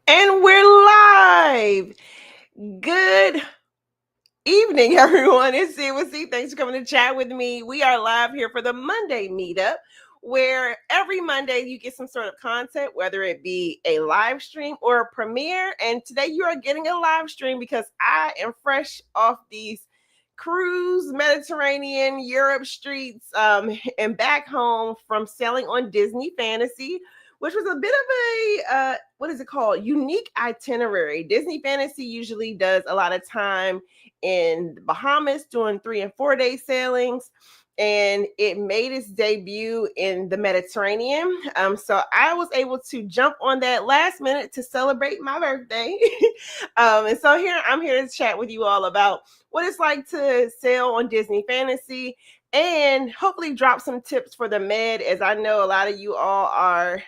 And we're live. Good evening, everyone. It's C. Thanks for coming to chat with me. We are live here for the Monday meetup, where every Monday you get some sort of content, whether it be a live stream or a premiere. And today you are getting a live stream because I am fresh off these cruise, Mediterranean, Europe streets, and back home from sailing on Disney Fantasy, which was a bit of a what is it called? Unique itinerary. Disney Fantasy usually does a lot of time in the Bahamas doing 3 and 4 day sailings. And it made its debut in the Mediterranean. So I was able to jump on that last minute to celebrate my birthday. And so I'm here to chat with you all about what it's like to sail on Disney Fantasy and hopefully drop some tips for the Med, as I know a lot of you all are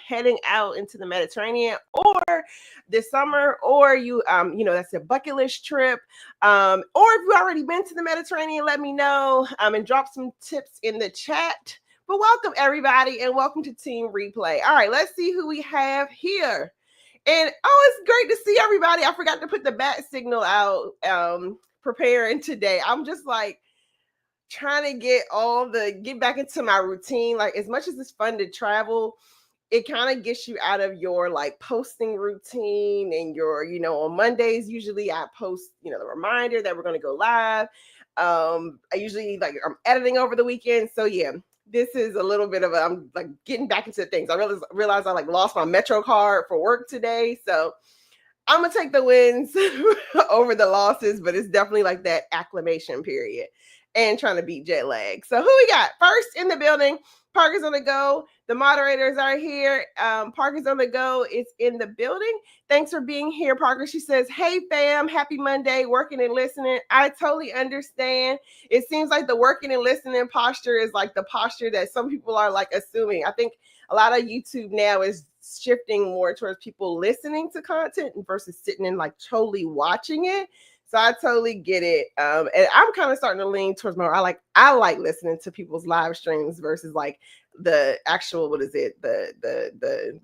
heading out into the Mediterranean or this summer, or that's a bucket list trip. Or if you've already been to the Mediterranean, let me know and drop some tips in the chat. But welcome everybody and welcome to Team Replay. All right, let's see who we have here. And it's great to see everybody. I forgot to put the bat signal out preparing today. I'm just like trying to get back into my routine. Like, as much as it's fun to travel, it kind of gets you out of your like posting routine and your, on Mondays, usually I post, the reminder that we're going to go live. I usually I'm editing over the weekend. So yeah, this is a little bit of I'm like getting back into things. I realized I lost my Metro card for work today. So I'm going to take the wins over the losses, but it's definitely like that acclimation period and trying to beat jet lag. So who we got? First in the building, Parker's on the go. The moderators are here. Parker's on the go. It's in the building. Thanks for being here, Parker. She says, hey, fam, happy Monday, working and listening. I totally understand. It seems like the working and listening posture is like the posture that some people are like assuming. I think a lot of YouTube now is shifting more towards people listening to content versus sitting and like totally watching it. So I totally get it. And I'm kind of starting to lean towards more. I like listening to people's live streams versus like the actual, the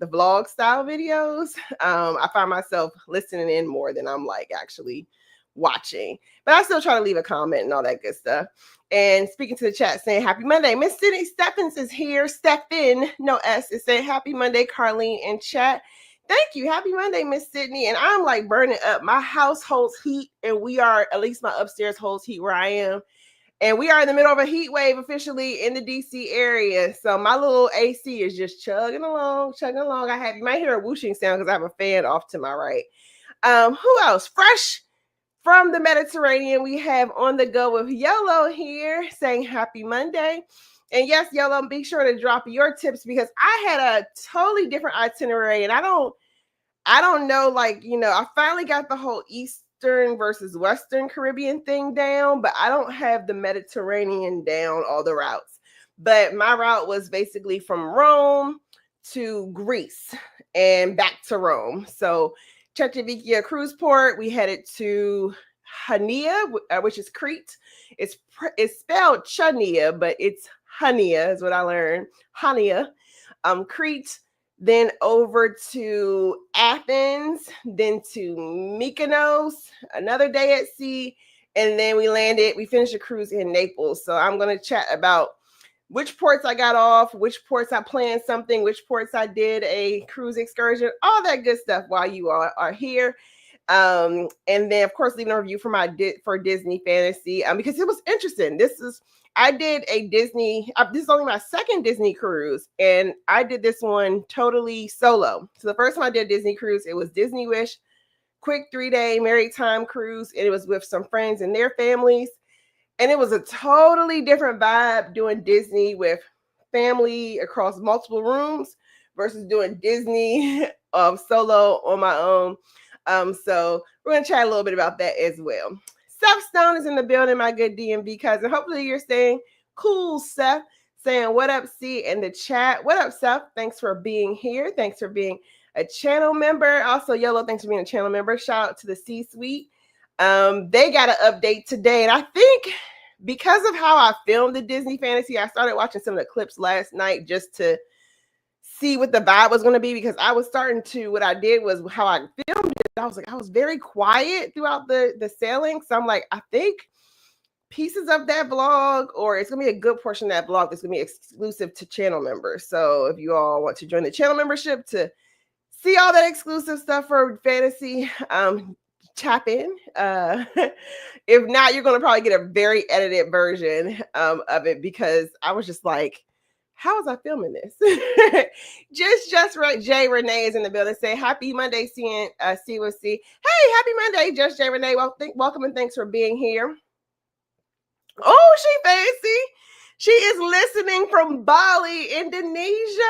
vlog style videos. I find myself listening in more than I'm like actually watching, but I still try to leave a comment and all that good stuff. And speaking to the chat, saying happy Monday. Miss Sydney Stephens is here. Stephen, no S, is saying happy Monday, Carlene in chat. Thank you. Happy Monday, Miss Sydney. And I'm like burning up. My house holds heat, and we are, at least my upstairs holds heat where I am. And we are in the middle of a heat wave officially in the DC area. So my little AC is just chugging along. You might hear a whooshing sound because I have a fan off to my right. Who else? Fresh from the Mediterranean, we have on the go with Yolo here saying happy Monday. And yes, Yolo, be sure to drop your tips because I had a totally different itinerary and I don't know, I finally got the whole Eastern versus Western Caribbean thing down, but I don't have the Mediterranean down, all the routes. But my route was basically from Rome to Greece and back to Rome. So Cetavecchia cruise port, we headed to Hania, which is Crete. It's spelled Chania, but it's Hania is what I learned. Hania, Crete, then over to Athens, then to Mykonos, another day at sea, and then we finished the cruise in Naples. So I'm going to chat about which ports I got off, which ports I planned something, which ports I did a cruise excursion, all that good stuff while you are here. And then, of course, leaving a review for Disney Fantasy because it was interesting. I did a Disney, this is only my second Disney cruise, and I did this one totally solo. So the first time I did a Disney cruise, it was Disney Wish, quick 3-day married time cruise, and it was with some friends and their families. And it was a totally different vibe doing Disney with family across multiple rooms versus doing Disney solo on my own. So we're going to chat a little bit about that as well. Seth Stone is in the building, my good DMV cousin. Hopefully you're staying cool, Seth. Saying what up, C, in the chat. What up, Seth? Thanks for being here. Thanks for being a channel member. Also, Yellow, thanks for being a channel member. Shout out to the C-suite. They got an update today, and I think because of how I filmed the Disney Fantasy, I started watching some of the clips last night just to see what the vibe was going to be, because I was starting to, what I did was how I filmed it. I was like, I was very quiet throughout the sailing. So I'm like, I think pieces of that vlog, or it's gonna be a good portion of that vlog that's gonna be exclusive to channel members. So if you all want to join the channel membership to see all that exclusive stuff for fantasy, tap in. If not, you're gonna probably get a very edited version of it, because I was just like, how was I filming this? just right. Jay Renee is in the building. Say happy Monday, seeing C with C. Hey, happy Monday, Just Jay Renee. Well, welcome and thanks for being here. Oh, she fancy. She is listening from Bali, Indonesia.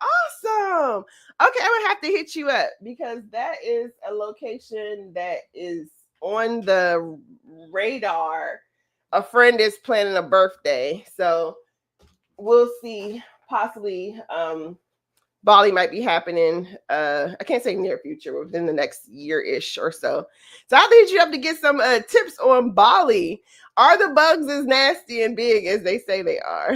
Awesome. Okay, I'm gonna have to hit you up, because that is a location that is on the radar. A friend is planning a birthday, so we'll see. Possibly Bali might be happening. I can't say near future, but within the next year-ish or so. So I'll hit you up to get some tips on Bali. Are the bugs as nasty and big as they say they are?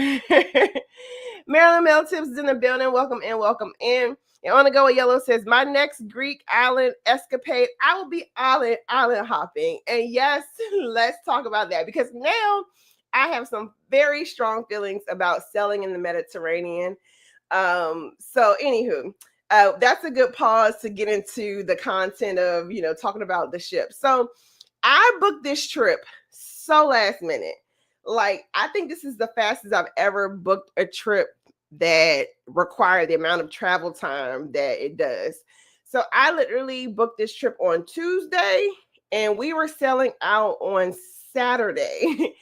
Marilyn Mel Tips is in the building. Welcome in, welcome in. And On the Go with Yellow says, my next Greek island escapade, I will be island hopping. And yes, let's talk about that, because now I have some very strong feelings about sailing in the Mediterranean. So anywho, that's a good pause to get into the content of, talking about the ship. So I booked this trip so last minute. Like, I think this is the fastest I've ever booked a trip that required the amount of travel time that it does. So I literally booked this trip on Tuesday, and we were sailing out on Saturday.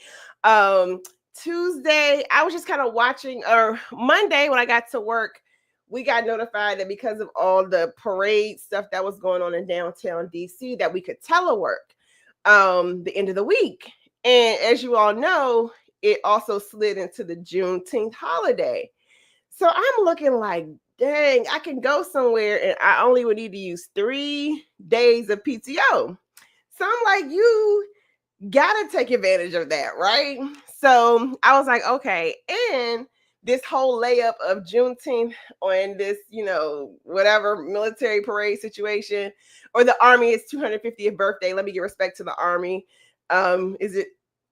Tuesday, I was just kind of watching, or Monday when I got to work, we got notified that because of all the parade stuff that was going on in downtown DC, that we could telework the end of the week. And as you all know, it also slid into the Juneteenth holiday. So I'm looking like, dang, I can go somewhere and I only would need to use 3 days of PTO. So I'm like, you gotta take advantage of that, right? So I was like, okay. And this whole layup of Juneteenth on this, whatever military parade situation, or the Army's 250th birthday. Let me give respect to the Army.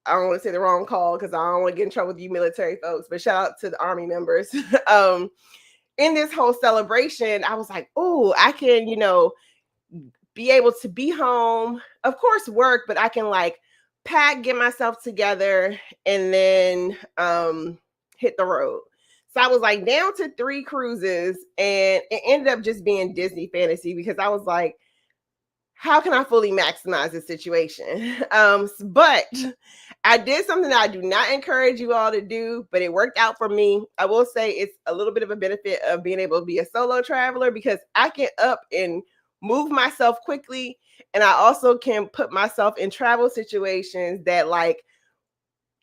I don't want to say the wrong call, because I don't want to get in trouble with you military folks, but shout out to the Army members. In this whole celebration, I was like, oh, I can, be able to be home, of course, work, but I can like pack, get myself together, and then hit the road. So I was like down to 3 cruises, and it ended up just being Disney fantasy, because I was like, how can I fully maximize this situation? But I did something that I do not encourage you all to do, but it worked out for me. I will say it's a little bit of a benefit of being able to be a solo traveler, because I can up and move myself quickly. And I also can put myself in travel situations that, like,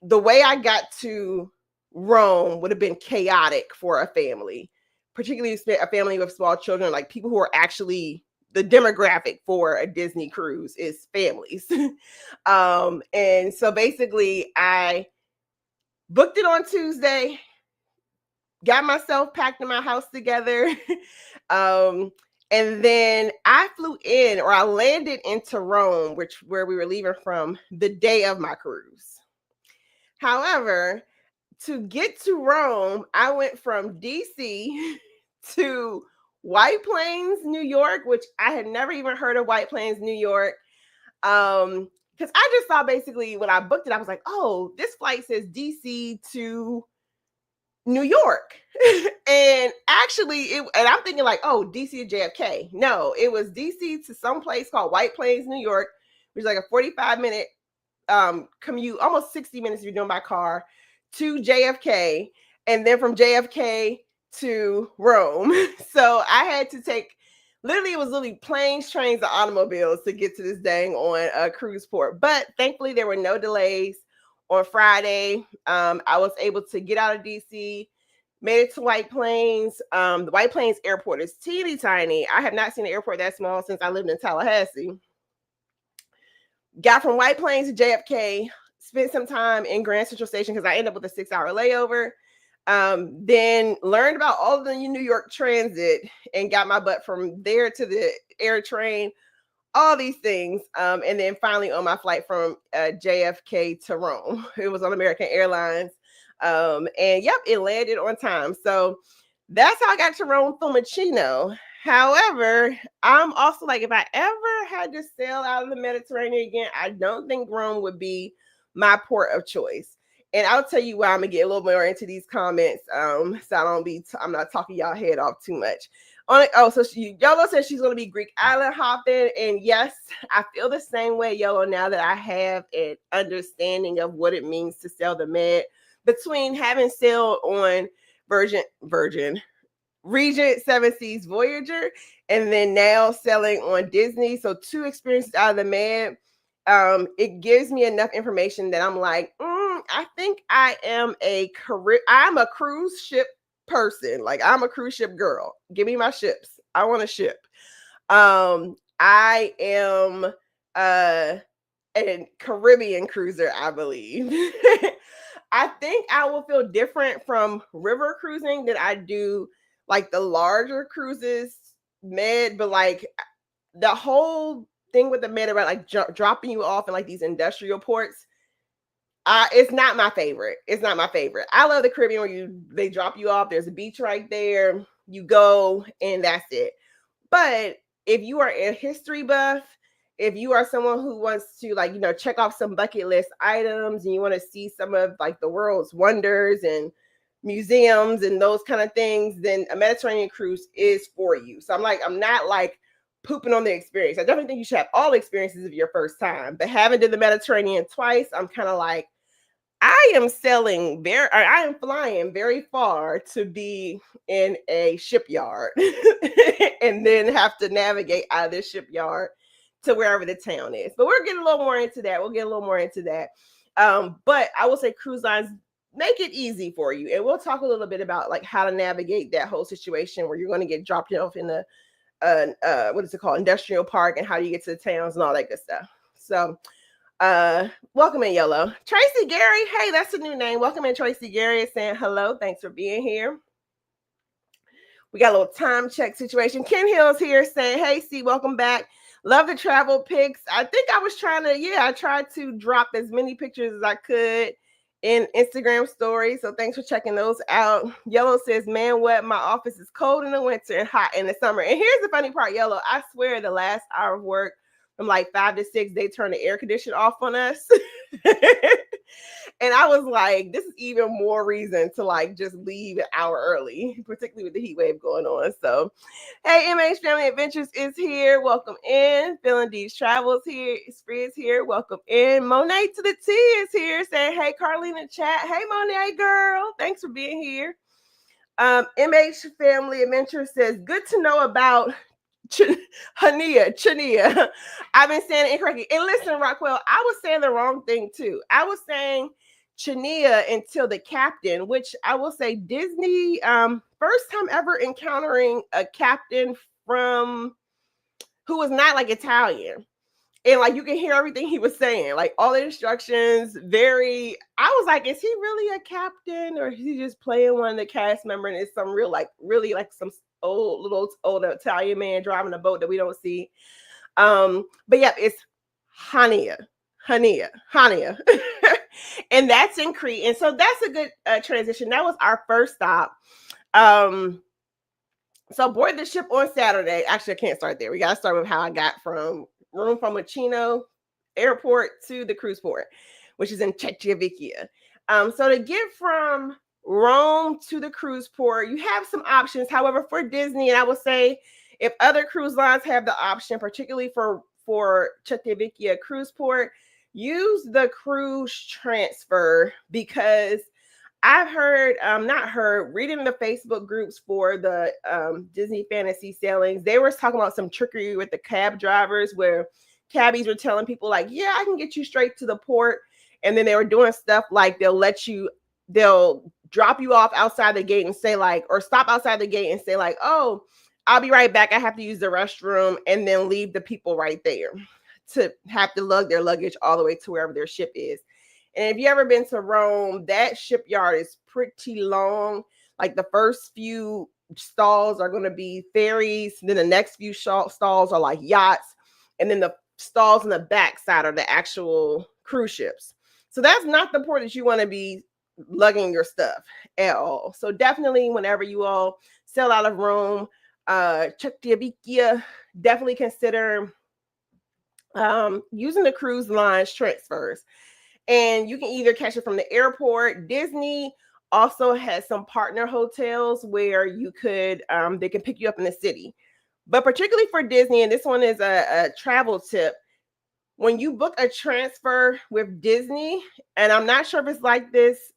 the way I got to Rome would have been chaotic for a family, particularly a family with small children, like people who are actually the demographic for a Disney cruise is families. And so basically I booked it on Tuesday, got myself packed in my house together. And then I flew in, or I landed into Rome, where we were leaving from, the day of my cruise. However, to get to Rome, I went from DC to White Plains, New York, which I had never even heard of White Plains, New York. Because I just saw, basically when I booked it, I was like, oh, this flight says DC to New York. And actually, and I'm thinking like, oh, DC to JFK. No, it was DC to some place called White Plains, New York, which is like a 45-minute commute, almost 60 minutes if you're doing by car, to JFK, and then from JFK to Rome. So I had to take, it was literally planes, trains, and automobiles to get to this dang on a cruise port. But thankfully, there were no delays. On Friday, I was able to get out of DC, made it to White Plains. The White Plains airport is teeny tiny. I have not seen an airport that small since I lived in Tallahassee. Got from White Plains to JFK, spent some time in Grand Central Station because I ended up with a 6-hour layover. Then learned about all the New York Transit and got my butt from there to the air train, all these things. And then finally on my flight from JFK to Rome, it was on American Airlines. And yep, it landed on time. So that's how I got to Rome Fiumicino. However, I'm also like, if I ever had to sail out of the Mediterranean again, I don't think Rome would be my port of choice. And I'll tell you why. I'm gonna get a little more into these comments, so I'm not talking y'all head off too much. So Yolo says she's gonna be Greek island hopping, and yes, I feel the same way, Yolo. Now that I have an understanding of what it means to sail the Med, between having sailed on Virgin Regent, Seven Seas, Voyager, and then now selling on Disney. So 2 experiences out of the Med. It gives me enough information that I'm like, I think I'm a cruise ship person. Like, I'm a cruise ship girl. Give me my ships. I want a ship. I am a Caribbean cruiser, I believe. I think I will feel different from river cruising than I do like the larger cruises, Med, but like the whole thing with the Med about like dropping you off in like these industrial ports, it's not my favorite. It's not my favorite. I love the Caribbean where they drop you off. There's a beach right there. You go and that's it. But if you are a history buff, if you are someone who wants to like, check off some bucket list items and you want to see some of like the world's wonders and museums and those kind of things, then a Mediterranean cruise is for you. So I'm not like pooping on the experience. I definitely think you should have all experiences of your first time, but having did the Mediterranean twice, I'm kind of like, I am flying very far to be in a shipyard and then have to navigate out of this shipyard to wherever the town is. But we're getting a little more into that. But I will say cruise lines make it easy for you. And we'll talk a little bit about like how to navigate that whole situation where you're going to get dropped off in the what is it called? Industrial park, and how do you get to the towns and all that good stuff. So welcome in, Yellow. Tracy Gary. Hey, that's a new name. Welcome in, Tracy Gary is saying hello. Thanks for being here. We got a little time check situation. Ken Hill's here saying, hey, C, welcome back. Love the travel pics. I think I tried to drop as many pictures as I could in Instagram stories. So thanks for checking those out. Yellow says, man, what? My office is cold in the winter and hot in the summer. And here's the funny part, Yellow. I swear the last hour of work from like 5 to 6, they turn the air conditioner off on us. And I was like, this is even more reason to like just leave an hour early, particularly with the heat wave going on. So, hey, MH Family Adventures is here. Welcome in. Feeling D's Travels here. Spree is here. Welcome in. Monet to the T is here saying, hey, Carlina chat. Hey, Monet girl. Thanks for being here. MH Family Adventures says, good to know about Chania. I've been saying it incorrectly. And listen, Rockwell, I was saying the wrong thing too. I was saying Chania until the captain, which I will say Disney, first time ever encountering a captain from who was not like Italian. And like you can hear everything he was saying, like all the instructions, I was like, is he really a captain or is he just playing one of the cast members and it's some real, like really like some old Italian man driving a boat that we don't see. But yeah, it's Hania. And that's in Crete. And so that's a good transition. That was our first stop. So board the ship on Saturday. Actually, I can't start there. We got to start with how I got from Rome Fiumicino airport to the cruise port, which is in Cecchivicchia. So to get from Rome to the cruise port, you have some options. However, for Disney, and I would say if other cruise lines have the option, particularly for Cecchivicchia cruise port, use the cruise transfer, because I've reading the Facebook groups for the Disney Fantasy Sailings, they were talking about some trickery with the cab drivers where cabbies were telling people like, yeah, I can get you straight to the port. And then they were doing stuff like they'll drop you off outside the gate and say like, or stop outside the gate and say like, oh, I'll be right back. I have to use the restroom, and then leave the people right there to have to lug their luggage all the way to wherever their ship is. And if you ever been to Rome, that shipyard is pretty long. Like the first few stalls are going to be ferries, then the next few stalls are like yachts, and then the stalls in the back side are the actual cruise ships. So that's not the port that you want to be lugging your stuff at all. So definitely, whenever you all sail out of Rome, definitely consider using the cruise lines transfers. And you can either catch it from the airport. Disney also has some partner hotels where you could they can pick you up in the city. But particularly for Disney, and this one is a travel tip, when you book a transfer with Disney, and I'm not sure if it's like this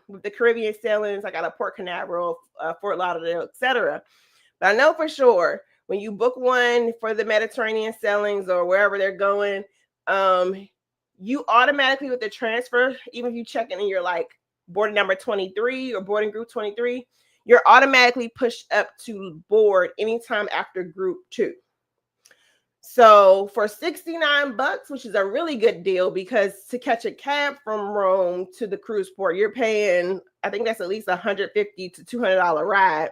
with the Caribbean sailings, like out of Port Canaveral, Fort Lauderdale, etc. But I know for sure when you book one for the Mediterranean sailings or wherever they're going, you automatically with the transfer, even if you check in and you're like boarding number 23 or boarding group 23, you're automatically pushed up to board anytime after group 2. So for $69, which is a really good deal, because to catch a cab from Rome to the cruise port, you're paying, I think that's at least $150 to $200 ride.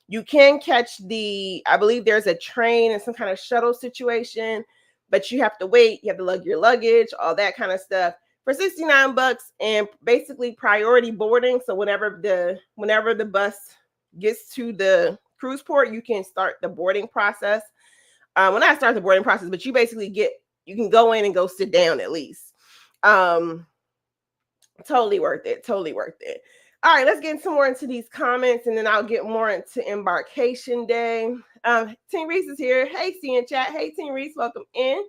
You can catch I believe there's a train and some kind of shuttle situation, but you have to wait. You have to lug your luggage, all that kind of stuff for $69 and basically priority boarding. So whenever the bus gets to the cruise port, you can start the boarding process. Well, not start the boarding process, but you basically you can go in and go sit down at least. Totally worth it. Totally worth it. All right, let's get some more into these comments, and then I'll get more into embarkation day. Team Reese is here. Hey, C in chat. Hey, Team Reese, welcome in.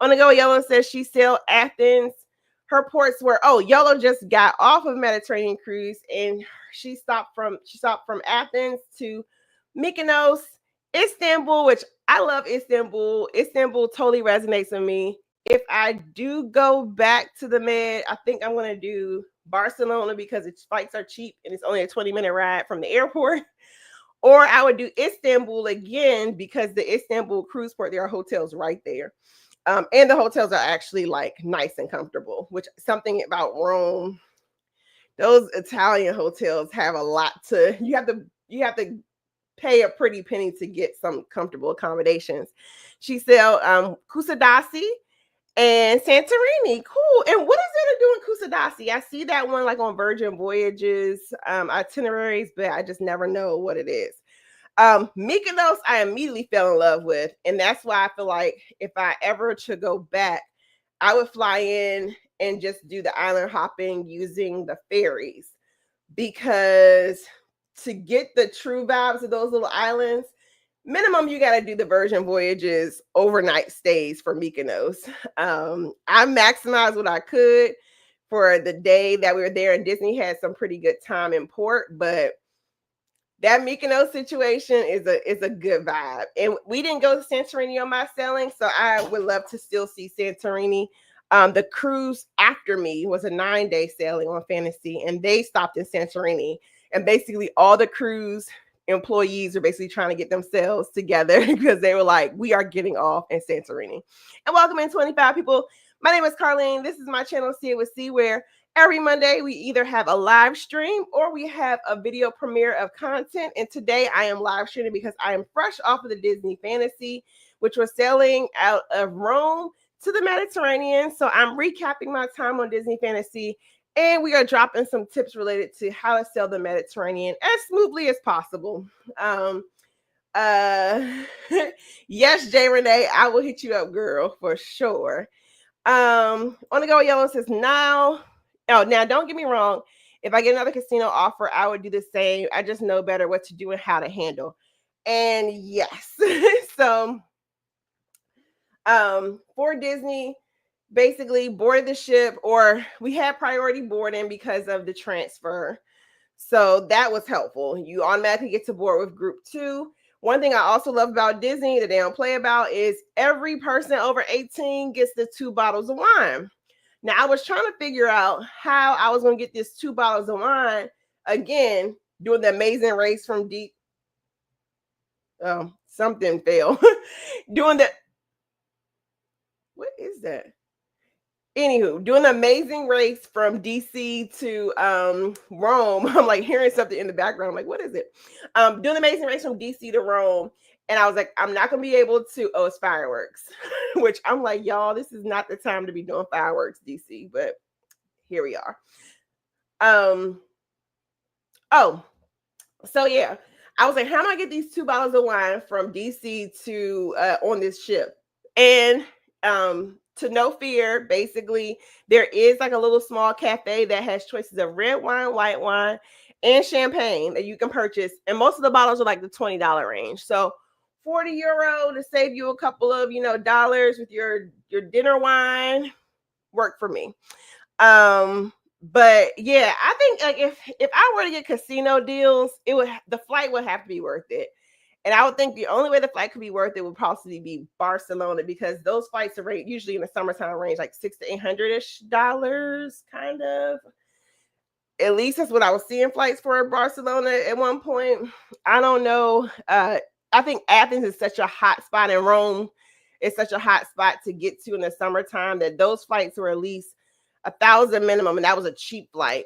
On the go, Yellow says she sailed Athens. Her ports were Yellow just got off of Mediterranean cruise, and she stopped from Athens to Mykonos, Istanbul, which I love Istanbul. Istanbul totally resonates with me. If I do go back to the Med, I think I'm going to do Barcelona because its flights are cheap and it's only a 20-minute ride from the airport. Or I would do Istanbul again because the Istanbul cruise port, there are hotels right there. And the hotels are actually like nice and comfortable, which something about Rome, those Italian hotels have a lot you have to pay a pretty penny to get some comfortable accommodations. She said Kusadasi and Santorini. Cool. And what is there to do in Kusadasi? I see that one like on Virgin Voyages itineraries, but I just never know what it is. Mykonos, I immediately fell in love with, and that's why I feel like if I ever to go back, I would fly in and just do the island hopping using the ferries, because to get the true vibes of those little islands, minimum you got to do the Virgin Voyages overnight stays for Mykonos. I maximized what I could for the day that we were there, and Disney had some pretty good time in port, but that Mykonos situation is a good vibe. And we didn't go to Santorini on my sailing, so I would love to still see Santorini. The cruise after me was a 9-day sailing on Fantasy, and they stopped in Santorini. And basically all the cruise employees are basically trying to get themselves together because they were like, we are getting off in Santorini. And welcome in 25 people. My name is Carlene. This is my channel, See It With C, where every Monday we either have a live stream or we have a video premiere of content. And today I am live streaming because I am fresh off of the Disney Fantasy, which was sailing out of Rome to the Mediterranean. So I'm recapping my time on Disney Fantasy, and we are dropping some tips related to how to sail the Mediterranean as smoothly as possible. Yes, Jay Renee, I will hit you up, girl, for sure. On the go, Yellow says now don't get me wrong. If I get another casino offer, I would do the same. I just know better what to do and how to handle. And yes, so for Disney, basically board the ship, or we had priority boarding because of the transfer. So that was helpful. You automatically get to board with group 2. One thing I also love about Disney that they don't play about is every person over 18 gets the 2 bottles of wine. Now, I was trying to figure out how I was going to get this 2 bottles of wine, again, doing the Amazing Race from Deep. Something fell. What is that? Anywho, doing an amazing race from DC to Rome. I'm like hearing something in the background. I'm like, what is it? Doing an amazing race from DC to Rome. And I was like, I'm not gonna be able to, oh, it's fireworks. Which I'm like, y'all, this is not the time to be doing fireworks, DC, but here we are. Oh, so yeah. I was like, how do I get these 2 bottles of wine from DC to on this ship? And to no fear, basically, there is like a little small cafe that has choices of red wine, white wine, and champagne that you can purchase. And most of the bottles are like the $20 range. So €40 to save you a couple of, dollars with your dinner wine worked for me. But yeah, I think like if I were to get casino deals, the flight would have to be worth it. And I would think the only way the flight could be worth it would possibly be Barcelona, because those flights are usually in the summertime range like $600 to $800-ish, kind of. At least that's what I was seeing flights for Barcelona at one point. I don't know. I think Athens is such a hot spot, and Rome is such a hot spot to get to in the summertime that those flights were at least 1,000 minimum, and that was a cheap flight.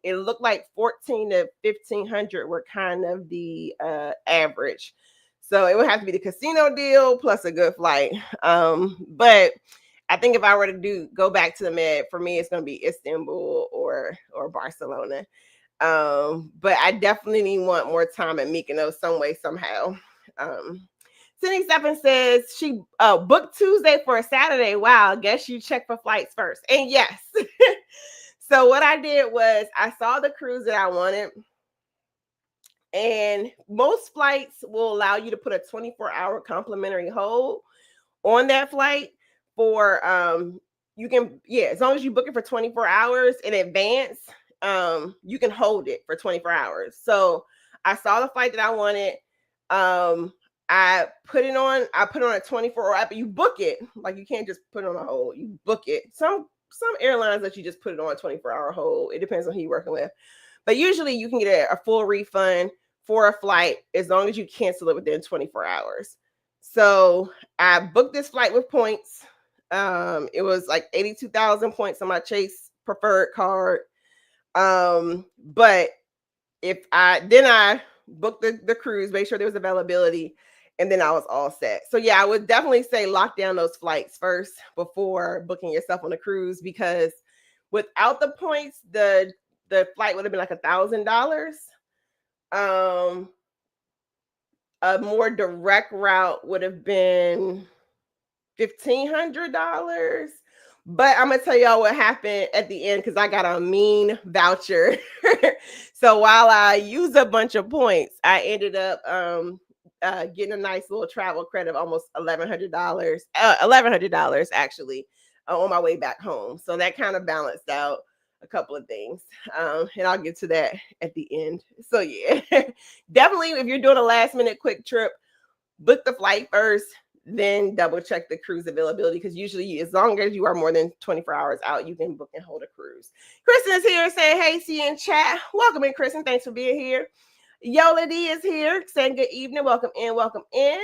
It looked like 14 to 1,500 were kind of the average. So it would have to be the casino deal plus a good flight. But I think if I were to go back to the Med, for me, it's going to be Istanbul or Barcelona. But I definitely want more time at Mykonos some way, somehow. Cindy Steffen says she booked Tuesday for a Saturday. Wow, I guess you check for flights first. And yes. So what I did was I saw the cruise that I wanted. And most flights will allow you to put a 24-hour complimentary hold on that flight for you can, as long as you book it for 24 hours in advance, you can hold it for 24 hours. So I saw the flight that I wanted. I put it on a 24-hour app, but you book it. Like, you can't just put it on a hold. You book it. Some airlines let you just put it on a 24-hour hold. It depends on who you're working with. But usually you can get a full refund for a flight as long as you cancel it within 24 hours. So I booked this flight with points. It was like 82,000 points on my Chase preferred card. But I booked the cruise, make sure there was availability, and then I was all set. So yeah, I would definitely say lock down those flights first before booking yourself on a cruise, because without the points, the flight would have been like $1,000. A more direct route would have been $1,500. But I'm gonna tell y'all what happened at the end, because I got a mean voucher. So while I used a bunch of points, I ended up getting a nice little travel credit of almost $1,100 actually, on my way back home. So that kind of balanced out a couple of things, and I'll get to that at the end. So yeah, definitely if you're doing a last minute quick trip, book the flight first, then double check the cruise availability, because usually as long as you are more than 24 hours out, you can book and hold a cruise. Kristen is here saying, hey, see you in chat. Welcome in, Kristen. Thanks for being here. Yola D is here saying good evening. Welcome in. Welcome in.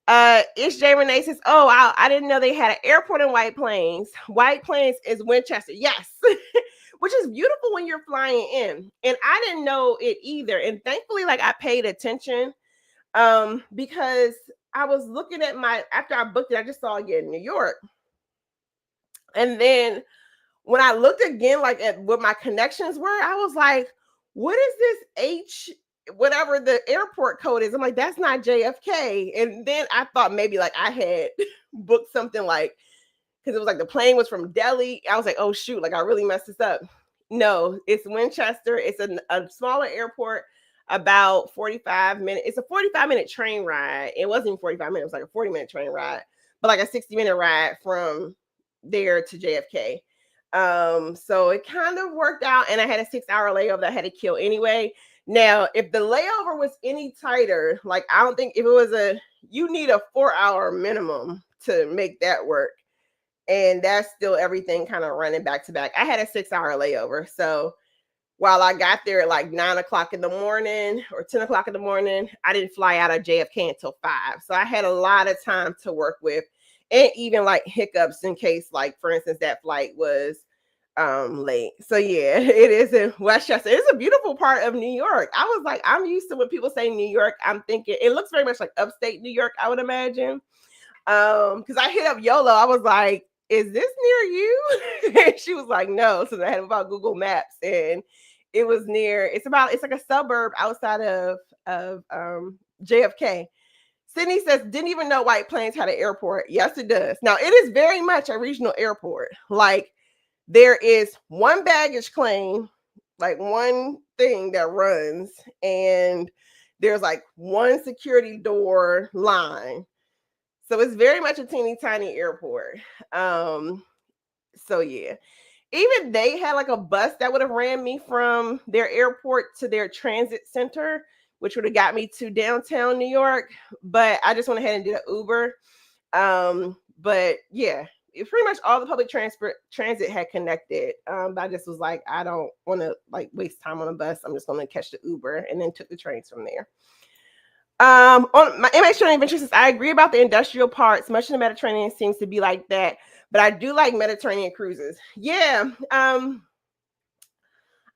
It's J Renee says, oh, I didn't know they had an airport in White Plains. White Plains is Winchester. Yes. Which is beautiful when you're flying in. And I didn't know it either. And thankfully, like, I paid attention, because I was looking at after I booked it, I just saw it in New York. And then when I looked again, like at what my connections were, I was like, what is this whatever the airport code is? I'm like, that's not JFK. And then I thought maybe like I had booked something like, because it was like the plane was from Delhi. I was like, oh shoot, like I really messed this up. No, it's Winchester. It's a smaller airport, about 45 minutes. It's a 45-minute train ride. It wasn't even 45 minutes, it was like a 40-minute train ride, but like a 60-minute ride from there to JFK. So it kind of worked out, and I had a 6-hour layover that I had to kill anyway. Now, if the layover was any tighter, like I don't think if it was you need a 4-hour minimum to make that work. And that's still everything kind of running back to back. I had a 6-hour layover. So while I got there at like 9 o'clock in the morning or 10 o'clock in the morning, I didn't fly out of JFK until 5. So I had a lot of time to work with. and even like hiccups in case, like for instance, that flight was late. So yeah, it is in Westchester. It's a beautiful part of New York. I was like, I'm used to when people say New York, I'm thinking it looks very much like upstate New York, I would imagine. Because I hit up Yolo, I was like, is this near you? And she was like, no. So I had about Google Maps, and it was near, it's like a suburb outside of JFK. Sydney says, didn't even know White Plains had an airport. Yes, it does. Now it is very much a regional airport. Like there is one baggage claim, like one thing that runs, and there's like one security door line. So it's very much a teeny tiny airport. So yeah. Even they had like a bus that would have ran me from their airport to their transit center, which would have got me to downtown New York. But I just went ahead and did an Uber. But yeah, pretty much all the public transit had connected. But I just was like, I don't want to like waste time on a bus. I'm just going to catch the Uber, and then took the trains from there. On my MH Journey Adventure says, I agree about the industrial parts. Much of the Mediterranean seems to be like that, but I do like Mediterranean cruises. Yeah. I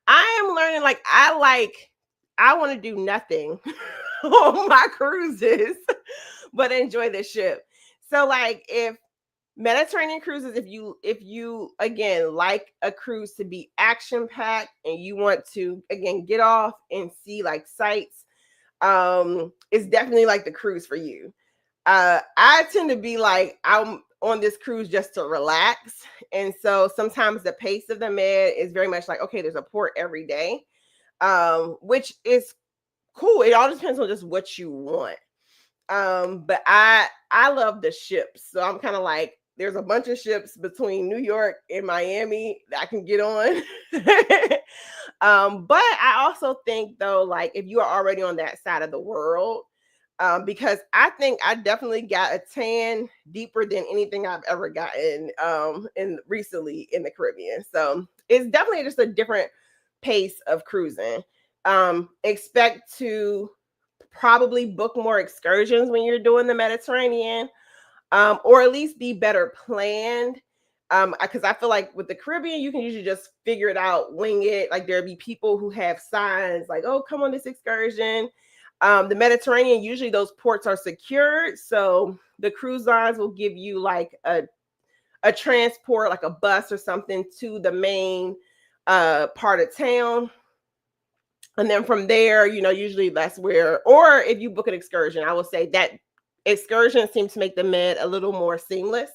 am learning, like, I want to do nothing on my cruises, but enjoy the ship. So like if Mediterranean cruises, if you again like a cruise to be action packed and you want to again get off and see like sights, it's definitely like the cruise for you. I tend to be like, I'm on this cruise just to relax. And so sometimes the pace of the Med is very much like, okay, there's a port every day, which is cool. It all depends on just what you want. But I love the ships. So I'm kind of like, there's a bunch of ships between New York and Miami that I can get on. But I also think though, like if you are already on that side of the world, because I think I definitely got a tan deeper than anything I've ever gotten in recently in the Caribbean. So it's definitely just a different pace of cruising. Expect to probably book more excursions when you're doing the Mediterranean, or at least be better planned. Because I feel like with the Caribbean, you can usually just figure it out, wing it. Like there'll be people who have signs like, "Oh, come on this excursion." The Mediterranean, usually those ports are secured, so the cruise lines will give you like a transport, like a bus or something, to the main part of town. And then from there, usually that's where, or if you book an excursion, I will say that excursion seems to make the Med a little more seamless.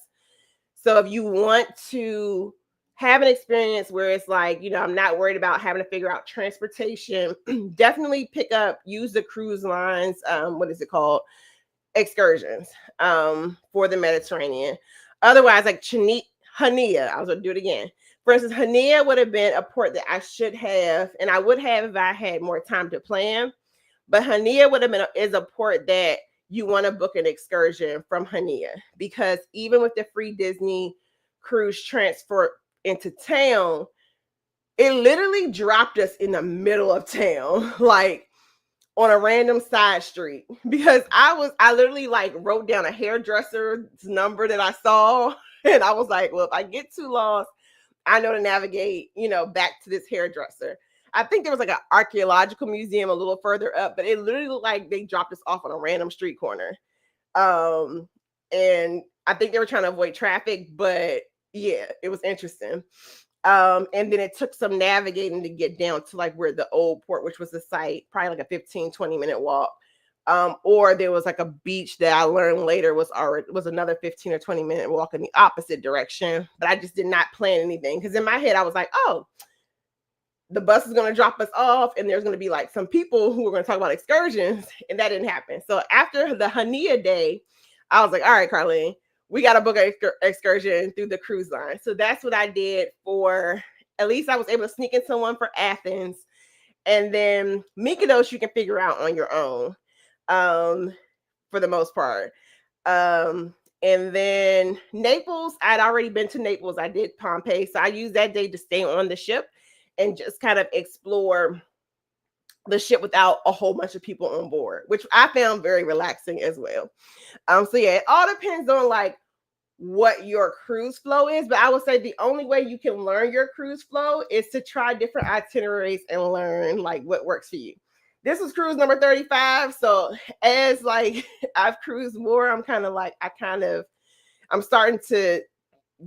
So if you want to have an experience where it's like, I'm not worried about having to figure out transportation, definitely use the cruise lines, what is it called? Excursions, for the Mediterranean. Otherwise, like Hania, I was going to do it again. For instance, Hania would have been a port that I should have, and I would have if I had more time to plan. But Hania would have been is a port that you want to book an excursion from Hania, because even with the free Disney cruise transfer into town, it literally dropped us in the middle of town, like on a random side street, because I literally like wrote down a hairdresser's number that I saw, and I was like, well, if I get too lost, I know to navigate, back to this hairdresser. I think there was like an archaeological museum a little further up, but it literally looked like they dropped us off on a random street corner. And I think they were trying to avoid traffic, but yeah, it was interesting. And then it took some navigating to get down to like where the old port, which was the site, probably like a 15-20 minute walk. Or there was like a beach that I learned later was another 15 or 20 minute walk in the opposite direction. But I just did not plan anything, because in my head I was like, oh, the bus is going to drop us off and there's going to be like some people who are going to talk about excursions, and that didn't happen. So after the Hania day, I was like, all right, Carlene, we got to book an excursion through the cruise line. So that's what I did for, at least I was able to sneak into one for Athens. And then Mykonos you can figure out on your own, for the most part. And then Naples, I'd already been to Naples. I did Pompeii. So I used that day to stay on the ship and just kind of explore the ship without a whole bunch of people on board, which I found very relaxing as well. So yeah, it all depends on like what your cruise flow is, but I would say the only way you can learn your cruise flow is to try different itineraries and learn like what works for you. This was cruise number 35. So as like I've cruised more, I'm starting to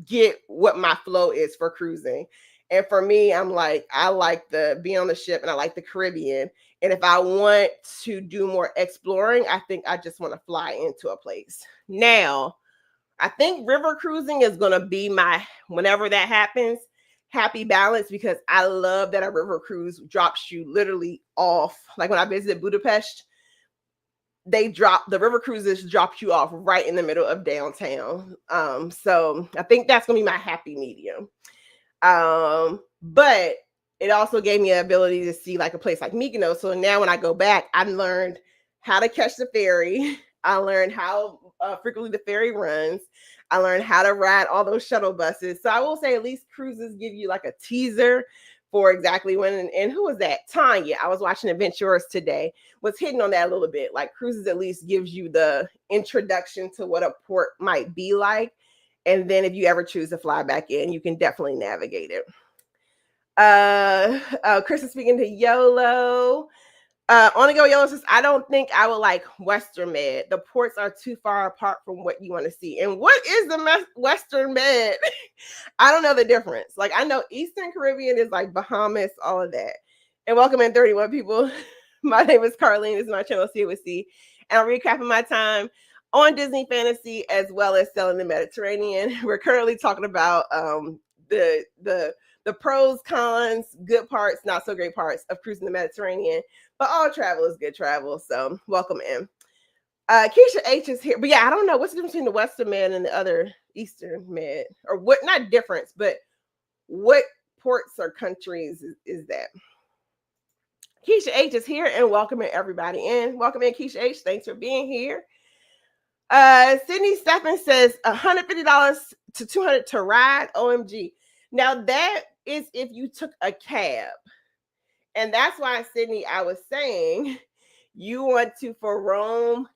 get what my flow is for cruising. And for me, I'm like, I like the being on the ship and I like the Caribbean. And if I want to do more exploring, I think I just want to fly into a place. Now, I think river cruising is going to be my, whenever that happens, happy balance, because I love that a river cruise drops you literally off. Like when I visited Budapest, the river cruises dropped you off right in the middle of downtown. So I think that's gonna be my happy medium. But it also gave me the ability to see like a place like Mykonos. So now when I go back, I learned how to catch the ferry. I learned how frequently the ferry runs. I learned how to ride all those shuttle buses. So I will say at least cruises give you like a teaser for exactly when. And who was that? Tanya. I was watching Adventurers today. Was hitting on that a little bit. Like cruises at least gives you the introduction to what a port might be like. And then if you ever choose to fly back in, you can definitely navigate it. Chris is speaking to YOLO. On to go YOLO says, I don't think I would like Western Med. The ports are too far apart from what you want to see. And what is the Western Med? I don't know the difference. Like I know Eastern Caribbean is like Bahamas, all of that. And welcome in 31 people. My name is Carlene. This is my channel, See It With C. And I'm recapping my time on Disney Fantasy as well as Selling the Mediterranean. We're currently talking about the pros, cons, good parts, not so great parts of cruising the Mediterranean. But all travel is good travel. So welcome in. Keisha H is here. But yeah, I don't know what's the difference between the Western Med and the other Eastern Med, or what, not difference, but what ports or countries is that? Keisha H is here and welcoming everybody in. Welcome in, Keisha H. Thanks for being here. Sydney Stephan says $150 to $200 to ride. OMG. Now that is if you took a cab. And that's why, Sydney, I was saying you want to, for Rome,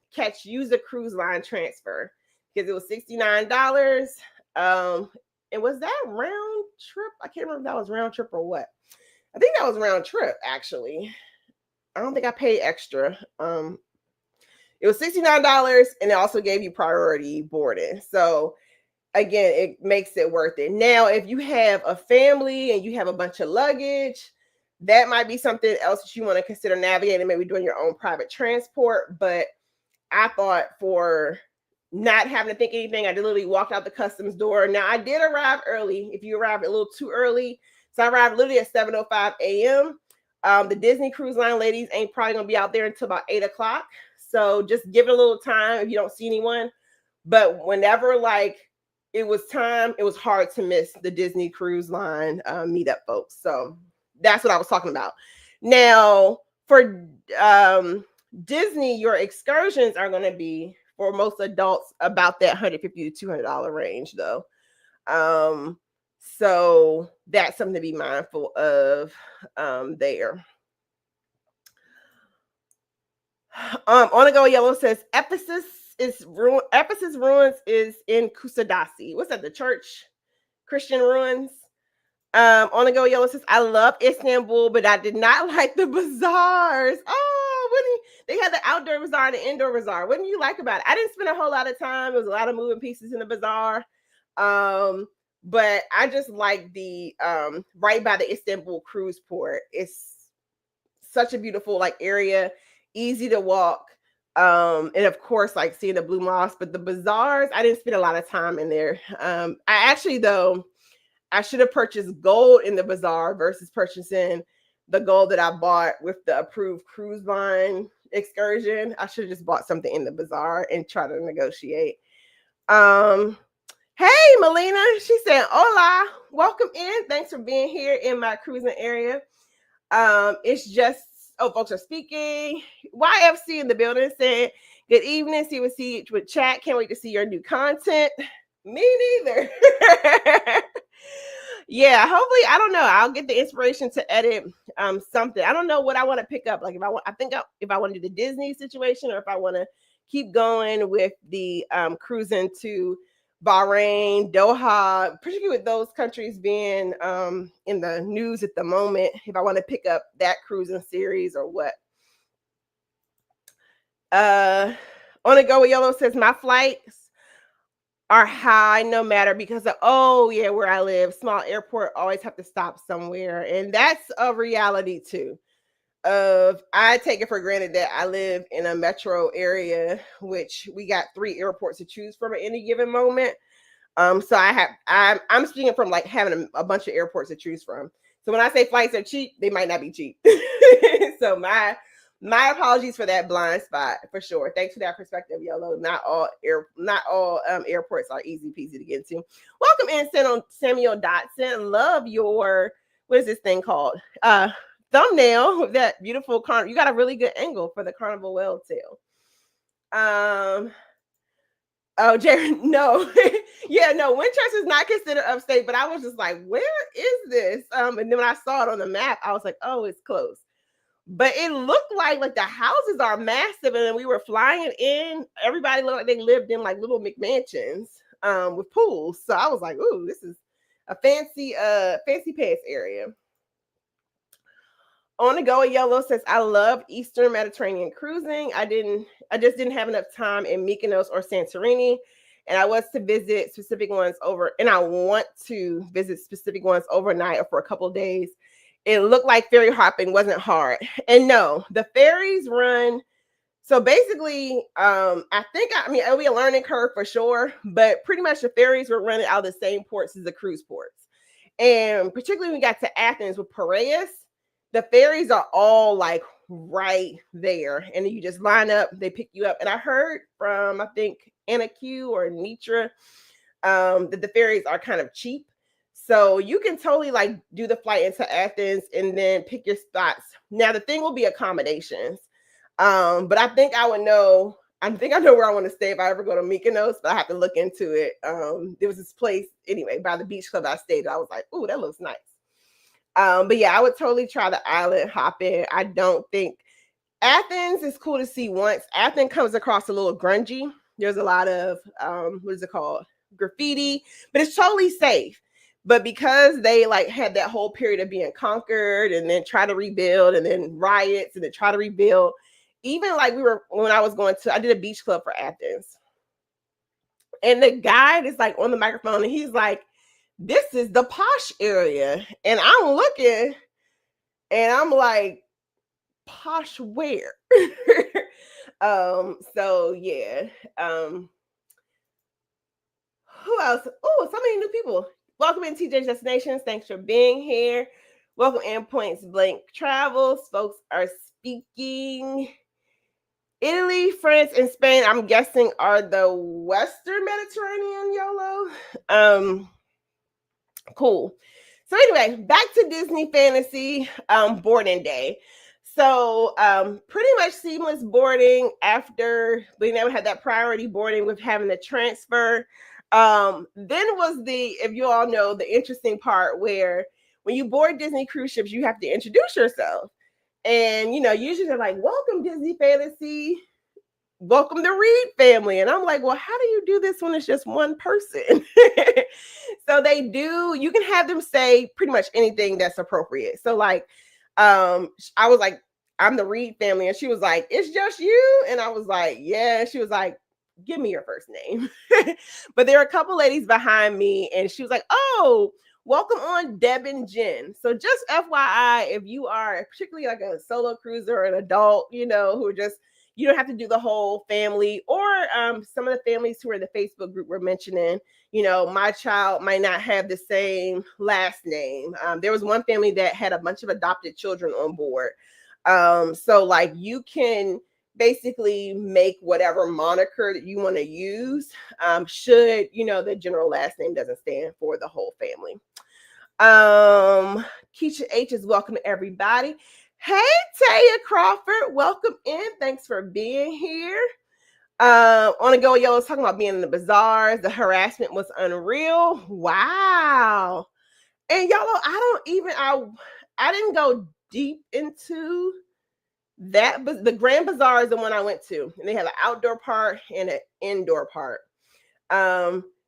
use a cruise line transfer because it was $69. And was that round trip? I can't remember if that was round trip or what. I think that was round trip, actually. I don't think I paid extra. It was $69 and it also gave you priority boarding. So again, it makes it worth it. Now, if you have a family and you have a bunch of luggage, that might be something else that you want to consider navigating, maybe doing your own private transport. But I thought for not having to think anything, I literally walked out the customs door. Now, I did arrive early. If you arrived a little too early, so I arrived literally at 7:05 a.m. The Disney Cruise Line ladies ain't probably going to be out there until about 8 o'clock. So just give it a little time if you don't see anyone. But whenever like it was time, it was hard to miss the Disney Cruise Line meetup, folks. So that's what I was talking about. Now, for Disney, your excursions are going to be, for most adults, about that $150 to $200 range, though. So that's something to be mindful of there. On to go Yellow says Ephesus ruins is in Kusadasi. What's that? The church Christian ruins. On to go Yellow says I love Istanbul, but I did not like the bazaars. Oh, they had the outdoor bazaar and the indoor bazaar. What didn't you like about it? I didn't spend a whole lot of time. There was a lot of moving pieces in the bazaar. But I just like the right by the Istanbul cruise port. It's such a beautiful like area, easy to walk. And of course, like seeing the Blue Mosque, but the bazaars, I didn't spend a lot of time in there. I should have purchased gold in the bazaar versus purchasing the gold that I bought with the approved cruise line excursion. I should have just bought something in the bazaar and try to negotiate. Hey, Melina, she said, hola, welcome in. Thanks for being here in my cruising area. It's just, folks are speaking. YFC in the building said, good evening, see with chat. Can't wait to see your new content. Me neither. Yeah, hopefully, I don't know. I'll get the inspiration to edit something. I don't know what I want to pick up. Like if I want to do the Disney situation or if I want to keep going with the cruising to Bahrain, Doha, particularly with those countries being in the news at the moment, if I want to pick up that cruising series or what. On a Go with Yellow says my flights are high no matter because of where I live, small airport, always have to stop somewhere. And that's a reality too. I take it for granted that I live in a metro area, which we got 3 airports to choose from at any given moment. So I'm speaking from like having a bunch of airports to choose from. So when I say flights are cheap, they might not be cheap. So my apologies for that blind spot for sure. Thanks for that perspective, Yellow. Not all airports are easy peasy to get to. Welcome in, Samuel Dotson. Love your what is this thing called? Thumbnail with that beautiful carnival. You got a really good angle for the carnival whale tail. Oh, Jared, no. Yeah, no, Winchester is not considered upstate, but I was just like, where is this? And then when I saw it on the map, I was like, oh, it's close. But it looked like the houses are massive, and then we were flying in. Everybody looked like they lived in like little McMansions with pools. So I was like, ooh, this is a fancy pants area. On the Go Yellow says, I love Eastern Mediterranean cruising. I just didn't have enough time in Mykonos or Santorini. And I want to visit specific ones overnight or for a couple of days. It looked like ferry hopping wasn't hard. And no, the ferries run. So basically, it'll be a learning curve for sure, but pretty much the ferries were running out of the same ports as the cruise ports. And particularly when we got to Athens with Piraeus, the ferries are all like right there. And then you just line up, they pick you up. And I heard from, I think, Anna Q or Nitra, that the ferries are kind of cheap. So you can totally like do the flight into Athens and then pick your spots. Now, the thing will be accommodations. But I think I know where I want to stay if I ever go to Mykonos, but I have to look into it. There was this place anyway by the beach club I stayed at. I was like, ooh, that looks nice. But yeah, I would totally try the island hopping. I don't think Athens is cool to see once. Athens comes across a little grungy. There's a lot of what is it called? Graffiti, but it's totally safe. But because they like had that whole period of being conquered and then try to rebuild and then riots and then try to rebuild, even like I did a beach club for Athens. And the guide is like on the microphone and he's like, this is the posh area. And I'm looking and I'm like, posh where? So yeah. Who else? Oh, so many new people. Welcome in TJ's Destinations. Thanks for being here. Welcome in Points Blank Travels. Folks are speaking. Italy, France, and Spain, I'm guessing, are the Western Mediterranean, YOLO. Cool. So anyway, back to Disney Fantasy boarding day. So pretty much seamless boarding after being able to have that priority boarding with having the transfer. Then was if you all know, the interesting part where when you board Disney cruise ships, you have to introduce yourself. And, usually they're like, welcome Disney Fantasy, welcome the Reed family. And I'm like, well, how do you do this when it's just one person? So you can have them say pretty much anything that's appropriate. So like, I was like, I'm the Reed family. And she was like, it's just you? And I was like, yeah. She was like, give me your first name. But there are a couple ladies behind me and she was like, oh, welcome on Deb and Jen. So just FYI, if you are particularly like a solo cruiser or an adult, who are just, you don't have to do the whole family or some of the families who are in the Facebook group were mentioning, my child might not have the same last name. There was one family that had a bunch of adopted children on board. So like you can basically make whatever moniker that you want to use should, the general last name doesn't stand for the whole family. Keisha H is welcome everybody. Hey, Taya Crawford, welcome in. Thanks for being here. On a Go Yellow is talking about being in the bazaars. The harassment was unreal. Wow. And y'all, I didn't go deep into that, but the Grand Bazaar is the one I went to. And they have an outdoor part and an indoor part.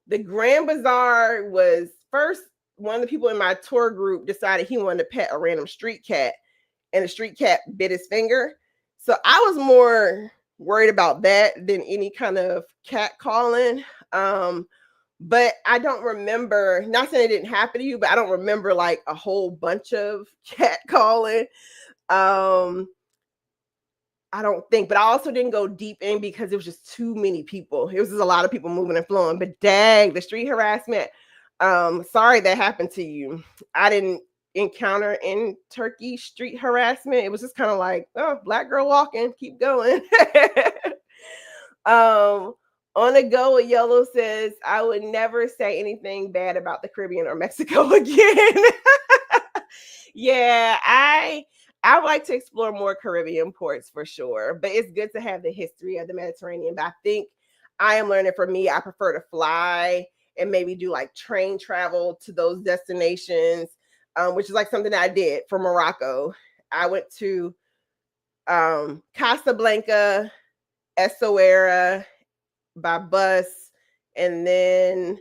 The Grand Bazaar was first. One of the people in my tour group decided he wanted to pet a random street cat, and the street cat bit his finger. So I was more worried about that than any kind of cat calling. But I don't remember, not saying it didn't happen to you, but I don't remember like a whole bunch of cat calling. Um, I don't think, but I also didn't go deep in because it was just too many people. It was just a lot of people moving and flowing. But dang, the street harassment. Sorry that happened to you. I didn't encounter in Turkey street harassment. It was just kind of like, oh, black girl walking, keep going. On the go with Yellow says, I would never say anything bad about the Caribbean or Mexico again. Yeah, I would like to explore more Caribbean ports for sure, but it's good to have the history of the Mediterranean. But I think I am learning, for me, I prefer to fly and maybe do like train travel to those destinations, which is like something that I did for Morocco. I went to Casablanca, Essaouira by bus, and then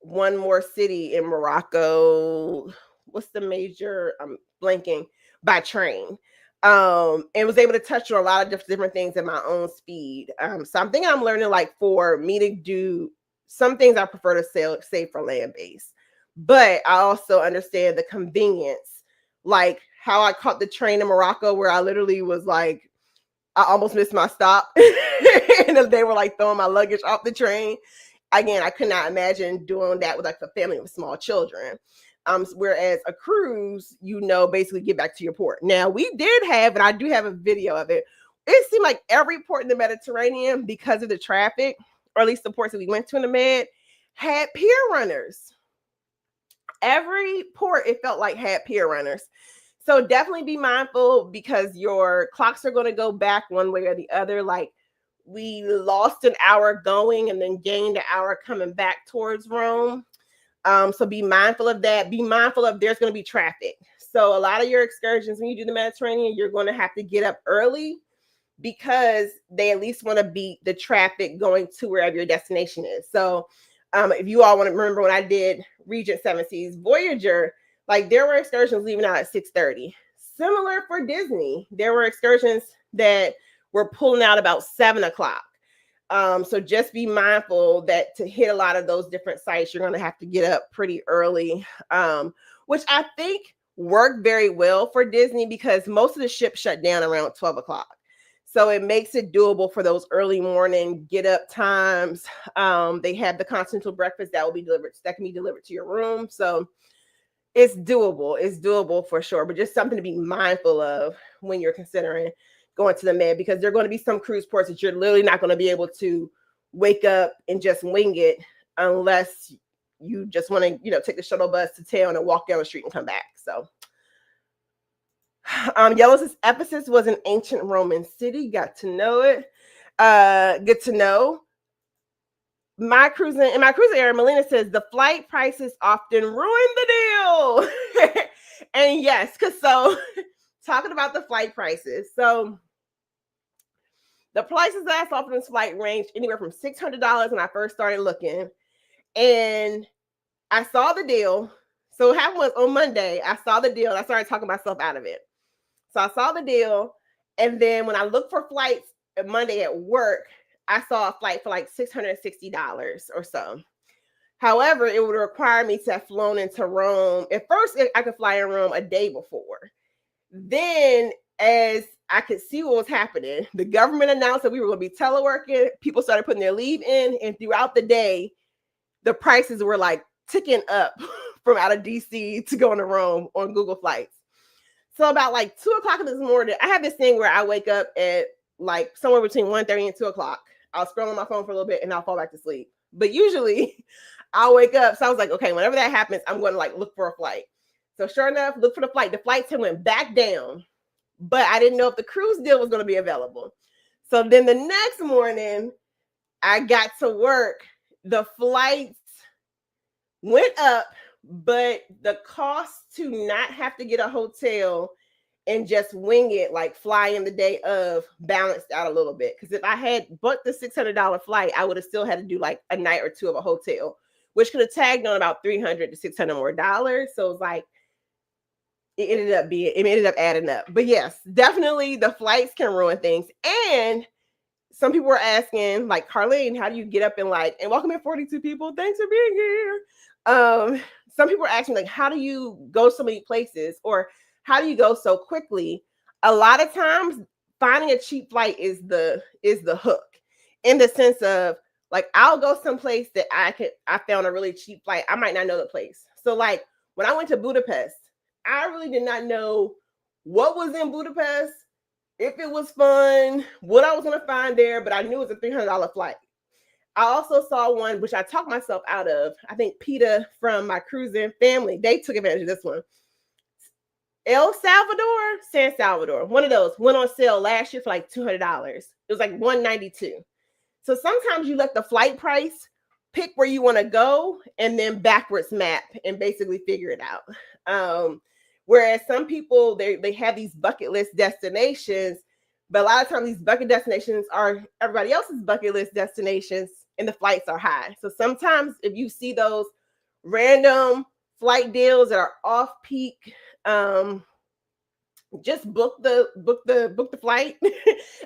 one more city in Morocco. What's the major? I'm blanking, by train. And was able to touch on a lot of different things at my own speed. So I'm thinking I'm learning, like, for me to do some things I prefer to save for land based, but I also understand the convenience, like how I caught the train in Morocco, where I literally was like, I almost missed my stop, and they were like throwing my luggage off the train. Again, I could not imagine doing that with like a family with small children. Whereas a cruise, basically get back to your port. Now we did have, and I do have a video of it. It seemed like every port in the Mediterranean, because of the traffic, or at least the ports that we went to in the Med, had pier runners. Every port, it felt like, had pier runners. So definitely be mindful, because your clocks are going to go back one way or the other. Like, we lost an hour going and then gained an hour coming back towards Rome. So be mindful of that. Be mindful of, there's going to be traffic. So a lot of your excursions, when you do the Mediterranean, you're going to have to get up early, because they at least want to beat the traffic going to wherever your destination is. So if you all want to remember, when I did Regent Seven Seas Voyager, like, there were excursions leaving out at 6:30. Similar for Disney, there were excursions that were pulling out about 7 o'clock. So just be mindful that to hit a lot of those different sites, you're going to have to get up pretty early, which I think worked very well for Disney, because most of the ships shut down around 12 o'clock. So it makes it doable for those early morning get up times. They have the continental breakfast that can be delivered to your room. So it's doable. It's doable for sure, but just something to be mindful of when you're considering going to the Med, because there are going to be some cruise ports that you're literally not going to be able to wake up and just wing it, unless you just want to, take the shuttle bus to town and walk down the street and come back. So, Yellow says Ephesus was an ancient Roman city. Got to know it. Good to know. In my cruising area, Melina says the flight prices often ruin the deal. And yes, so talking about the flight prices. So the prices that I saw for this flight ranged anywhere from $600 when I first started looking. And I saw the deal. So what happened was, on Monday, I saw the deal and I started talking myself out of it. So I saw the deal. And then when I looked for flights Monday at work, I saw a flight for like $660 or so. However, it would require me to have flown into Rome. At first, I could fly in Rome a day before. Then, as I could see what was happening, the government announced that we were going to be teleworking. People started putting their leave in. And throughout the day, the prices were like ticking up from out of DC to going to Rome on Google Flights. So about like 2 o'clock this morning, I have this thing where I wake up at like somewhere between 1:30 and 2 o'clock. I'll scroll on my phone for a little bit and I'll fall back to sleep. But usually I'll wake up. So I was like, okay, whenever that happens, I'm going to like look for a flight. So sure enough, look for the flight. The flights had went back down, but I didn't know if the cruise deal was going to be available. So then the next morning I got to work. The flights went up, but the cost to not have to get a hotel and just wing it, like fly in the day of, balanced out a little bit. Because if I had booked the $600 flight, I would have still had to do like a night or two of a hotel, which could have tagged on about $300 to $600 more dollars. So it's like, it ended up adding up. But yes, definitely the flights can ruin things. And some people were asking, like, Carlene, how do you get up and like, and welcome in 42 people, thanks for being here. Some people were asking, like, how do you go so many places, or how do you go so quickly? A lot of times finding a cheap flight is the hook, in the sense of, like, I'll go someplace that I found a really cheap flight. I might not know the place. So like when I went to Budapest, I really did not know what was in Budapest, if it was fun, what I was going to find there, but I knew it was a $300 flight. I also saw one, which I talked myself out of. I think PETA from my cruising family, they took advantage of this one. San Salvador, one of those went on sale last year for like $200. It was like $192. So sometimes you let the flight price pick where you want to go and then backwards map and basically figure it out. Whereas some people, they have these bucket list destinations, but a lot of times these bucket destinations are everybody else's bucket list destinations, and the flights are high. So sometimes if you see those random flight deals that are off peak, just book the flight.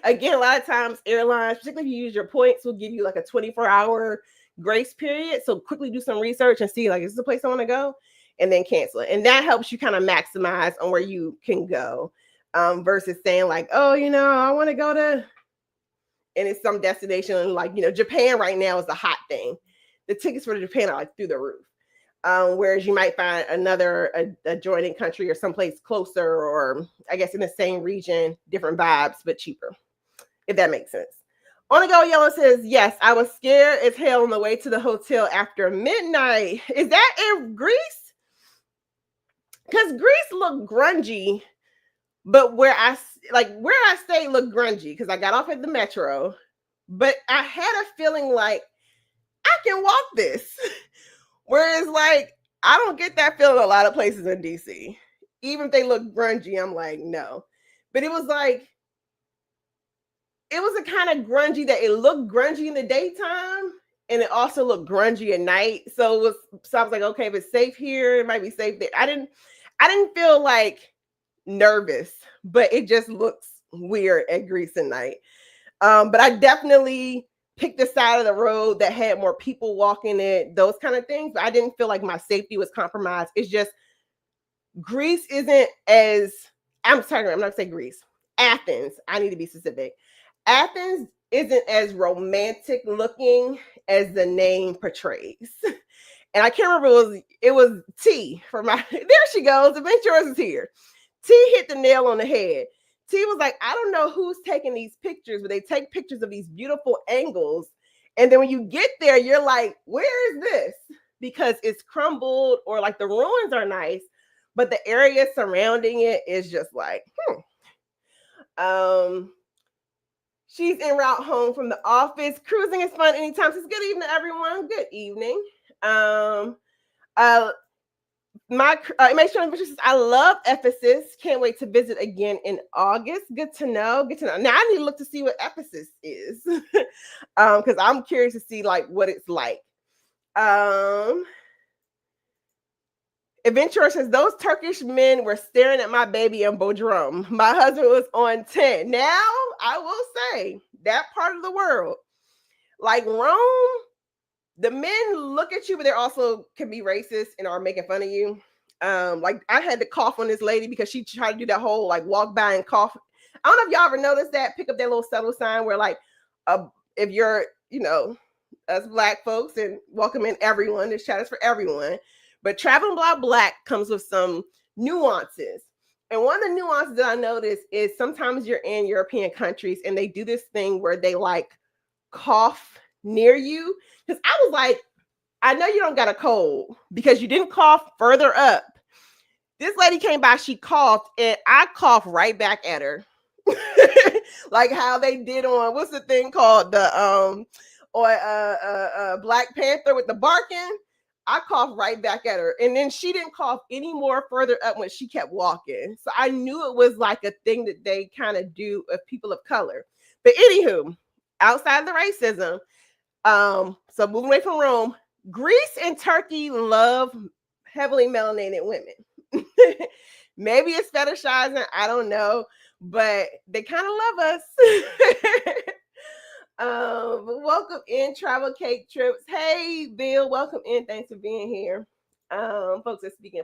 Again, a lot of times airlines, particularly if you use your points, will give you like a 24-hour grace period. So quickly do some research and see, like, is this the place I want to go? And then cancel it. And that helps you kind of maximize on where you can go, versus saying like, oh, I want to go to, and it's some destination like, Japan right now is the hot thing. The tickets for Japan are like through the roof. Whereas you might find another adjoining country or someplace closer, or I guess in the same region, different vibes, but cheaper, if that makes sense. On the Go Yellow says, yes, I was scared as hell on the way to the hotel after midnight. Is that in Greece? Because Greece looked grungy, but where I stayed looked grungy because I got off at the metro, but I had a feeling like I can walk this. Whereas like, I don't get that feeling a lot of places in DC. Even if they look grungy, I'm like, no. But it was like, it was a kind of grungy that it looked grungy in the daytime and it also looked grungy at night. So I was like, okay, if it's safe here, it might be safe there. I didn't feel like nervous, but it just looks weird at Greece at night. But I definitely picked the side of the road that had more people walking it, those kind of things. But I didn't feel like my safety was compromised. It's just Greece isn't as, I'm not saying Greece, Athens. I need to be specific. Athens isn't as romantic looking as the name portrays. And I can't remember, it was T for my, there she goes, Adventurers is here. T hit the nail on the head. T was like, I don't know who's taking these pictures, but they take pictures of these beautiful angles. And then when you get there, you're like, where is this? Because it's crumbled, or like the ruins are nice, but the area surrounding it is just like, She's en route home from the office. Cruising is fun anytime. So good evening, everyone. Good evening. Make sure I love Ephesus. Can't wait to visit again in August. Good to know. Now I need to look to see what Ephesus is, because I'm curious to see like what it's like. Adventurer says, those Turkish men were staring at my baby in Bodrum. My husband was on 10. Now, I will say, that part of the world, like Rome, the men look at you, but they also can be racist and are making fun of you. Like I had to cough on this lady because she tried to do that whole like walk by and cough. I don't know if y'all ever noticed that. Pick up that little subtle sign where like, if you're, us Black folks, and welcome in everyone. This chat is for everyone. But Traveling Black comes with some nuances. And one of the nuances that I noticed is sometimes you're in European countries and they do this thing where they like cough near you. Because I was like, I know you don't got a cold because you didn't cough further up. This lady came by, she coughed, and I coughed right back at her. Like how they did on, what's the thing called? The Black Panther with the barking. I coughed right back at her. And then she didn't cough any more further up when she kept walking. So I knew it was like a thing that they kind of do of people of color. But anywho, outside the racism, so moving away from Rome, Greece and Turkey love heavily melanated women. Maybe it's fetishizing, I don't know, but they kind of love us. Welcome in, Travel Cake Trips. Hey, Bill, welcome in. Thanks for being here. Folks are speaking.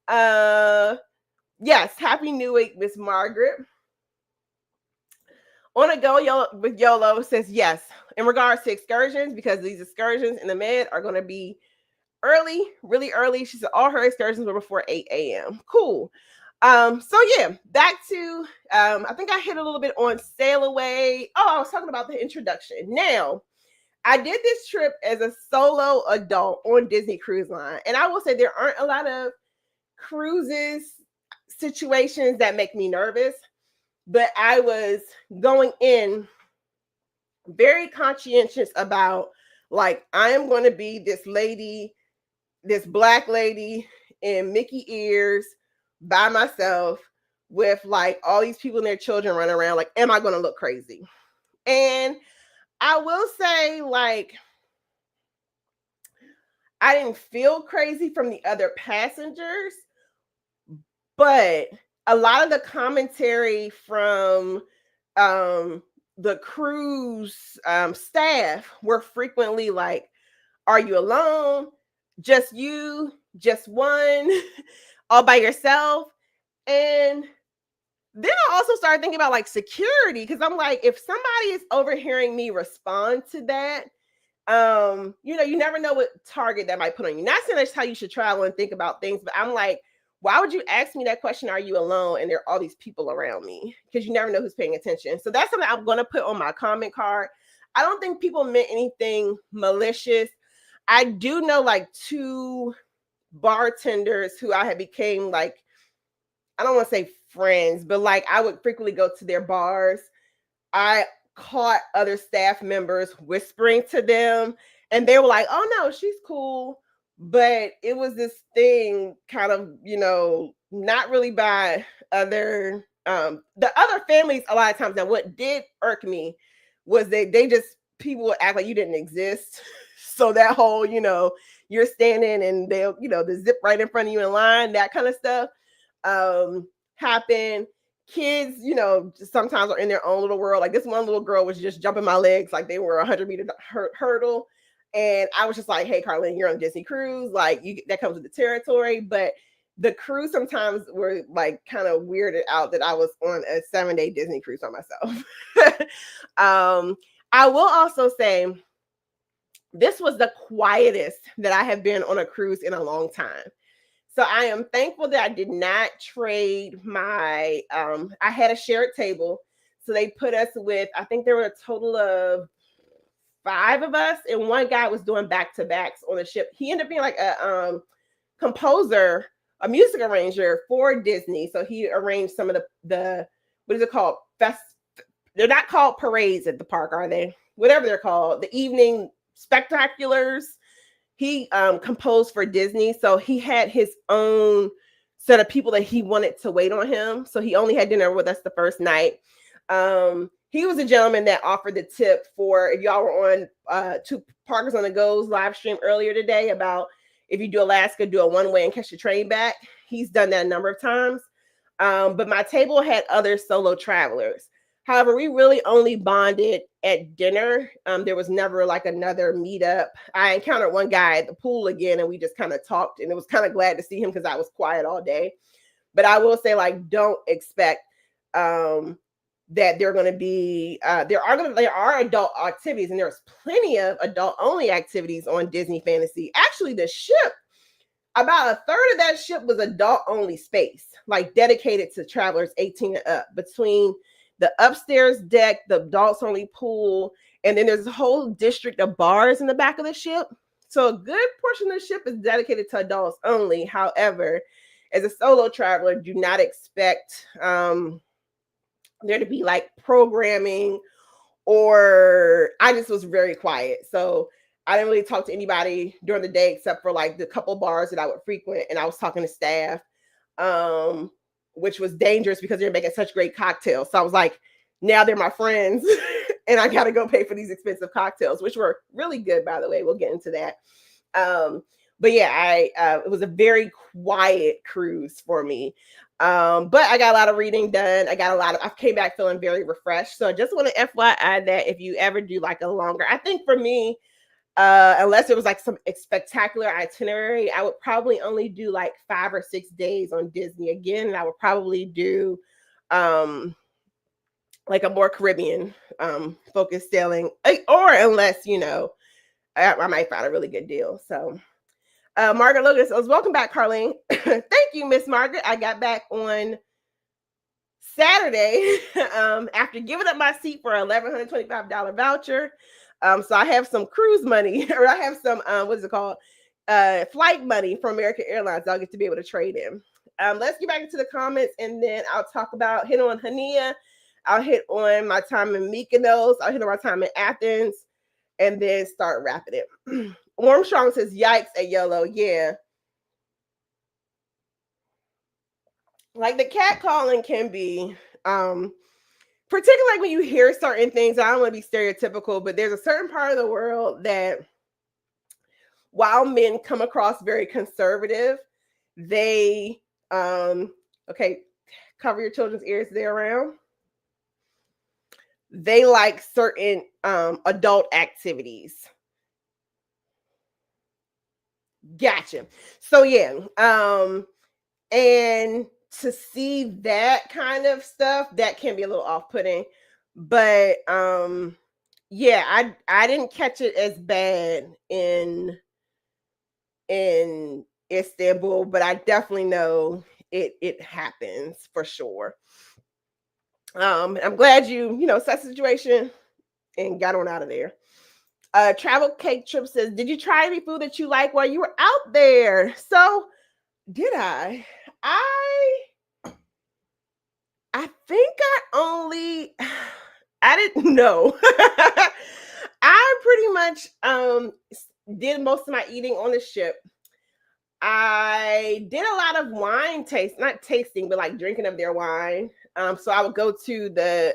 Yes, Happy New Week, Miss Margaret. On a go with YOLO says yes in regards to excursions, because these excursions in the Med are going to be early, really early. She said all her excursions were before 8 a.m. Cool. So yeah, back to I think I hit a little bit on Sail Away. Oh, I was talking about the introduction. Now, I did this trip as a solo adult on Disney Cruise Line, and I will say there aren't a lot of cruises situations that make me nervous. But I was going in very conscientious about, like, I am going to be this lady, this Black lady in Mickey ears by myself with like all these people and their children running around. Like, am I going to look crazy? And I will say, like, I didn't feel crazy from the other passengers, but a lot of the commentary from the cruise staff were frequently like, are you alone? Just you? Just one? All by yourself? And then I also started thinking about like security, because I'm like, if somebody is overhearing me respond to that, you never know what target that might put on you. Not saying that's how you should travel and think about things, but I'm like, why would you ask me that question? Are you alone? And there are all these people around me, because you never know who's paying attention. So that's something I'm going to put on my comment card. I don't think people meant anything malicious. I do know like 2 bartenders who I had became like, I don't want to say friends, but like I would frequently go to their bars. I caught other staff members whispering to them, and they were like, oh no, she's cool. But it was this thing kind of, not really by the other families a lot of times. Now, what did irk me was that people would act like you didn't exist. So that whole, you're standing and they'll, the zip right in front of you in line, that kind of stuff happened. Kids, sometimes are in their own little world. Like this one little girl was just jumping my legs like they were a 100-meter hurdle. And I was just like, hey, Carlene, you're on Disney Cruise. Like that comes with the territory. But the crew sometimes were like kind of weirded out that I was on a 7-day Disney cruise on myself. I will also say this was the quietest that I have been on a cruise in a long time. So I am thankful that I did not trade my, I had a shared table. So they put us with, I think there were a total of 5 of us, and one guy was doing back-to-backs on the ship. He ended up being like a composer, a music arranger for Disney. So he arranged some of the what is it called? They're not called parades at the park, are they? Whatever they're called, the evening spectaculars. He composed for Disney. So he had his own set of people that he wanted to wait on him. So he only had dinner with us the first night. He was a gentleman that offered the tip for, if y'all were on 2 Parkers on the Go's live stream earlier today about if you do Alaska, do a one-way and catch the train back. He's done that a number of times. But my table had other solo travelers. However, we really only bonded at dinner. There was never like another meetup. I encountered one guy at the pool again, and we just kind of talked, and it was kind of glad to see him because I was quiet all day. But I will say, like, don't expect that they're going to be, there are adult activities, and there's plenty of adult only activities on Disney Fantasy. Actually, the ship, about a third of that ship was adult only space, like dedicated to travelers 18 and up, between the upstairs deck, the adults only pool, and then there's a whole district of bars in the back of the ship. So a good portion of the ship is dedicated to adults only. However, as a solo traveler, do not expect there to be like programming, or I just was very quiet. So I didn't really talk to anybody during the day except for like the couple bars that I would frequent, and I was talking to staff, um, which was dangerous because they're making such great cocktails. So I was like, now they're my friends, and I got to go pay for these expensive cocktails, which were really good, by the way. We'll get into that. But yeah, it was a very quiet cruise for me. But I got a lot of reading done. I came back feeling very refreshed. So I just want to FYI that if you ever do like a longer, I think for me, unless it was like some spectacular itinerary, I would probably only do like 5 or 6 days on Disney again. And I would probably do like a more Caribbean focused sailing, or unless, I might find a really good deal. So Margaret Logan says, welcome back, Carlene. Thank you, Miss Margaret. I got back on Saturday after giving up my seat for a $1,125 voucher. So I have some cruise money, or I have some, what is it called? Flight money from American Airlines I'll get to be able to trade in. Let's get back into the comments, and then I'll talk about, hit on Hania. I'll hit on my time in Mykonos. I'll hit on my time in Athens, and then start wrapping it. Warmstrong says, yikes at YOLO. Yeah. Like the catcalling can be, particularly like when you hear certain things. I don't want to be stereotypical, but there's a certain part of the world that while men come across very conservative, they, okay, cover your children's ears, they're around. They like certain adult activities. Gotcha. So yeah, and to see that kind of stuff, that can be a little off-putting. But yeah, I didn't catch it as bad in Istanbul, but I definitely know it happens for sure. I'm glad you set the situation and got on out of there. Travel Cake Trip says, did you try any food that you like while you were out there? So did I think I didn't know. I pretty much did most of my eating on the ship. I did a lot of wine not tasting, but like drinking of their wine. So I would go to the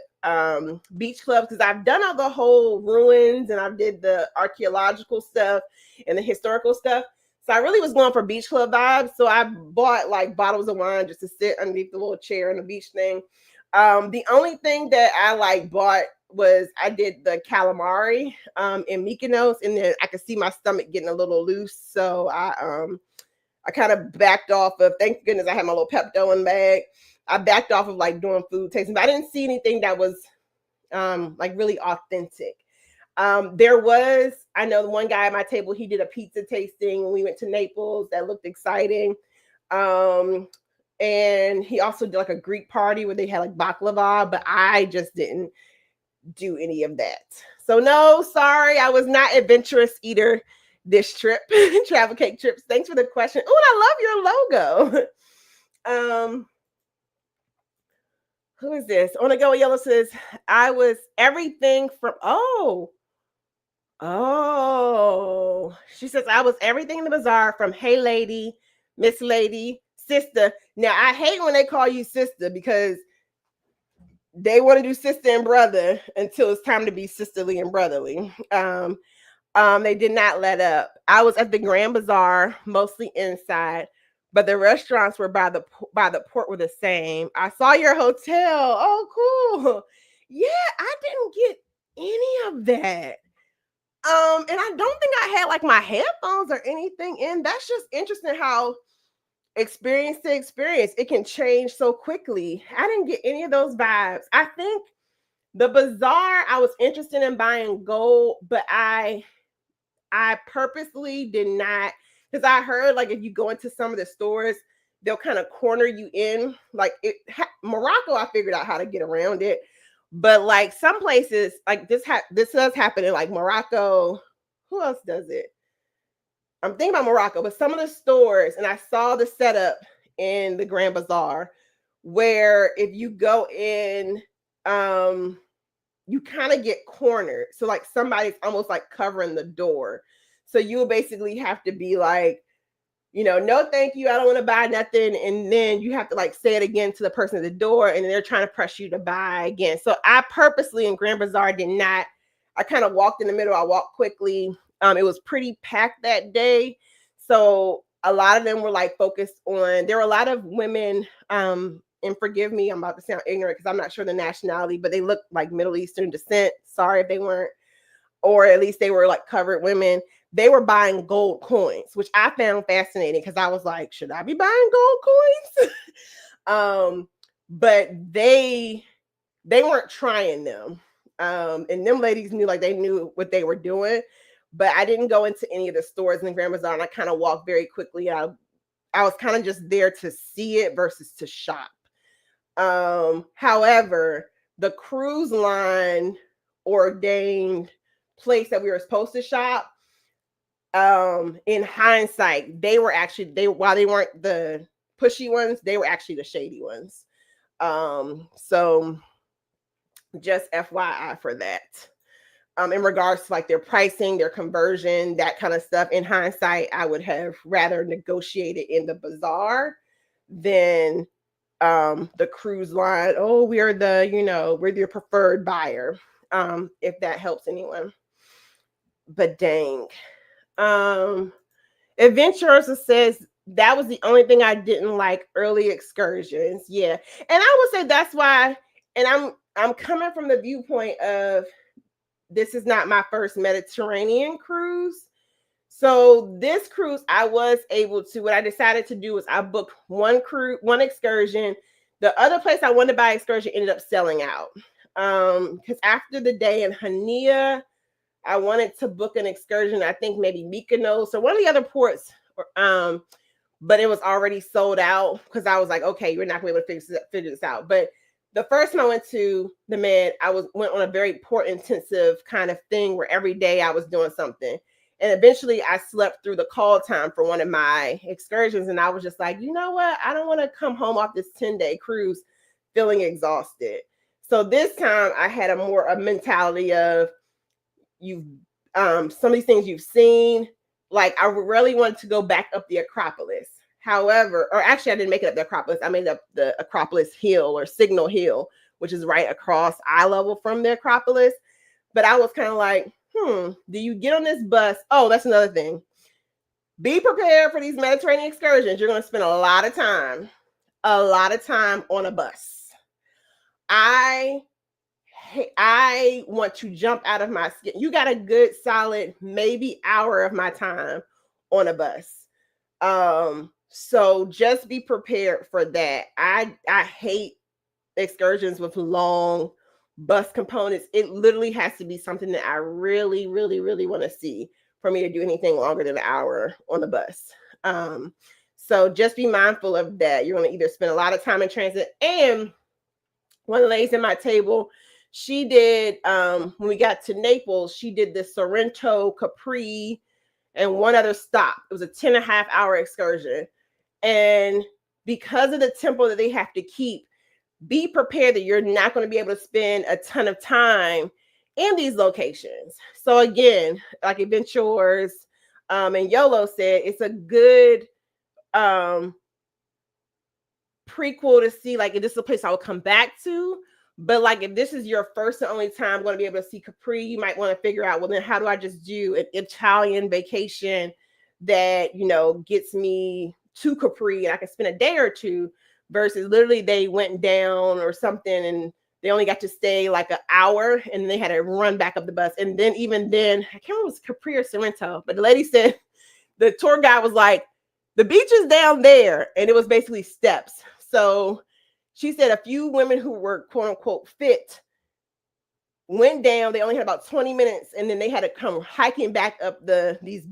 beach clubs because I've done all the whole ruins, and I did the archaeological stuff and the historical stuff. So I really was going for beach club vibes. So I bought like bottles of wine just to sit underneath the little chair in the beach thing. The only thing that I bought was I did the calamari in Mykonos, and then I could see my stomach getting a little loose. So I kind of backed off of, thank goodness I had my little Pepto in the bag. I backed off of like doing food tasting, but I didn't see anything that was like really authentic. I know the one guy at my table, he did a pizza tasting when we went to Naples. That looked exciting. And he also did like a Greek party where they had like baklava, but I just didn't do any of that. So no, sorry, I was not adventurous eater this trip. Travel Cake Trips, thanks for the question. Oh, I love your logo. Who is this? On a Go Yellow says, I was everything from, she says, I was everything in the bazaar from hey lady, Miss Lady, sister. Now I hate when they call you sister because they want to do sister and brother until it's time to be sisterly and brotherly. They did not let up. I was at the Grand Bazaar, mostly inside, but the restaurants were by the port were the same. I saw your hotel. Oh, cool. Yeah, I didn't get any of that. And I don't think I had like my headphones or anything in. That's just interesting how experience to experience, it can change so quickly. I didn't get any of those vibes. I think the bazaar, I was interested in buying gold, but I purposely did not, because I heard like if you go into some of the stores, they'll kind of corner you in. Like Morocco, I figured out how to get around it. But like some places, like this does happen in like Morocco. Who else does it? I'm thinking about Morocco, but some of the stores, and I saw the setup in the Grand Bazaar, where if you go in, you kind of get cornered. So like somebody's almost like covering the door. So you will basically have to be like, no, thank you. I don't want to buy nothing. And then you have to like say it again to the person at the door, and they're trying to press you to buy again. So I purposely in Grand Bazaar did not. I kind of walked in the middle. I walked quickly. It was pretty packed that day. So a lot of them were like focused on, there were a lot of women, and forgive me, I'm about to sound ignorant because I'm not sure the nationality, but they looked like Middle Eastern descent. Sorry if they weren't, or at least they were like covered women. They were buying gold coins, which I found fascinating because I was like, should I be buying gold coins? But they weren't trying them. And them ladies knew, like, they knew what they were doing. But I didn't go into any of the stores in the Grand Bazaar, and I kind of walked very quickly. I was kind of just there to see it versus to shop. However, the cruise line ordained place that we were supposed to shop, in hindsight, they while they weren't the pushy ones, they were actually the shady ones. So just FYI for that. In regards to like their pricing, their conversion, that kind of stuff, in hindsight, I would have rather negotiated in the bazaar than the cruise line. Oh, we're your preferred buyer. If that helps anyone. But dang. Adventurers says that was the only thing I didn't like, early excursions. Yeah. And I would say that's why, and I'm coming from the viewpoint of, this is not my first Mediterranean cruise. So this cruise, I was able to, what I decided to do was I booked one excursion. The other place I wanted to buy excursion ended up selling out. Because after the day in Hania, I wanted to book an excursion, I think maybe Mykonos or one of the other ports, but it was already sold out because I was like, okay, you're not going to be able to figure this out. But the first time I went to the Med, went on a very port intensive kind of thing where every day I was doing something. And eventually I slept through the call time for one of my excursions. And I was just like, you know what? I don't want to come home off this 10-day cruise feeling exhausted. So this time I had a mentality of, some of these things you've seen, like I really wanted to go back up the Acropolis. However, or actually I didn't make it up the Acropolis. I made up the Acropolis Hill or Signal Hill, which is right across eye level from the Acropolis. But I was kind of like, do you get on this bus? Oh, that's another thing. Be prepared for these Mediterranean excursions. You're going to spend a lot of time on a bus. I want to jump out of my skin. You got a good solid maybe hour of my time on a bus. So just be prepared for that. I hate excursions with long bus components. It literally has to be something that I really, really, really want to see for me to do anything longer than an hour on the bus. So just be mindful of that. You're going to either spend a lot of time in transit. And one of the ladies at my table, she did, when we got to Naples, she did the Sorrento, Capri, and one other stop. It was a 10.5-hour excursion. And because of the tempo that they have to keep, be prepared that you're not going to be able to spend a ton of time in these locations. So again, like Adventurers and YOLO said, it's a good prequel to see, like, if this is a place I will come back to. But like, if this is your first and only time going to be able to see Capri, you might want to figure out, well, then how do I just do an Italian vacation that, gets me to Capri and I can spend a day or two, versus literally they went down or something and they only got to stay like an hour and they had to run back up the bus. And then even then, I can't remember if it was Capri or Sorrento, but the lady said, the tour guide was like, the beach is down there. And it was basically steps. So she said a few women who were quote unquote fit went down. They only had about 20 minutes and then they had to come hiking back up these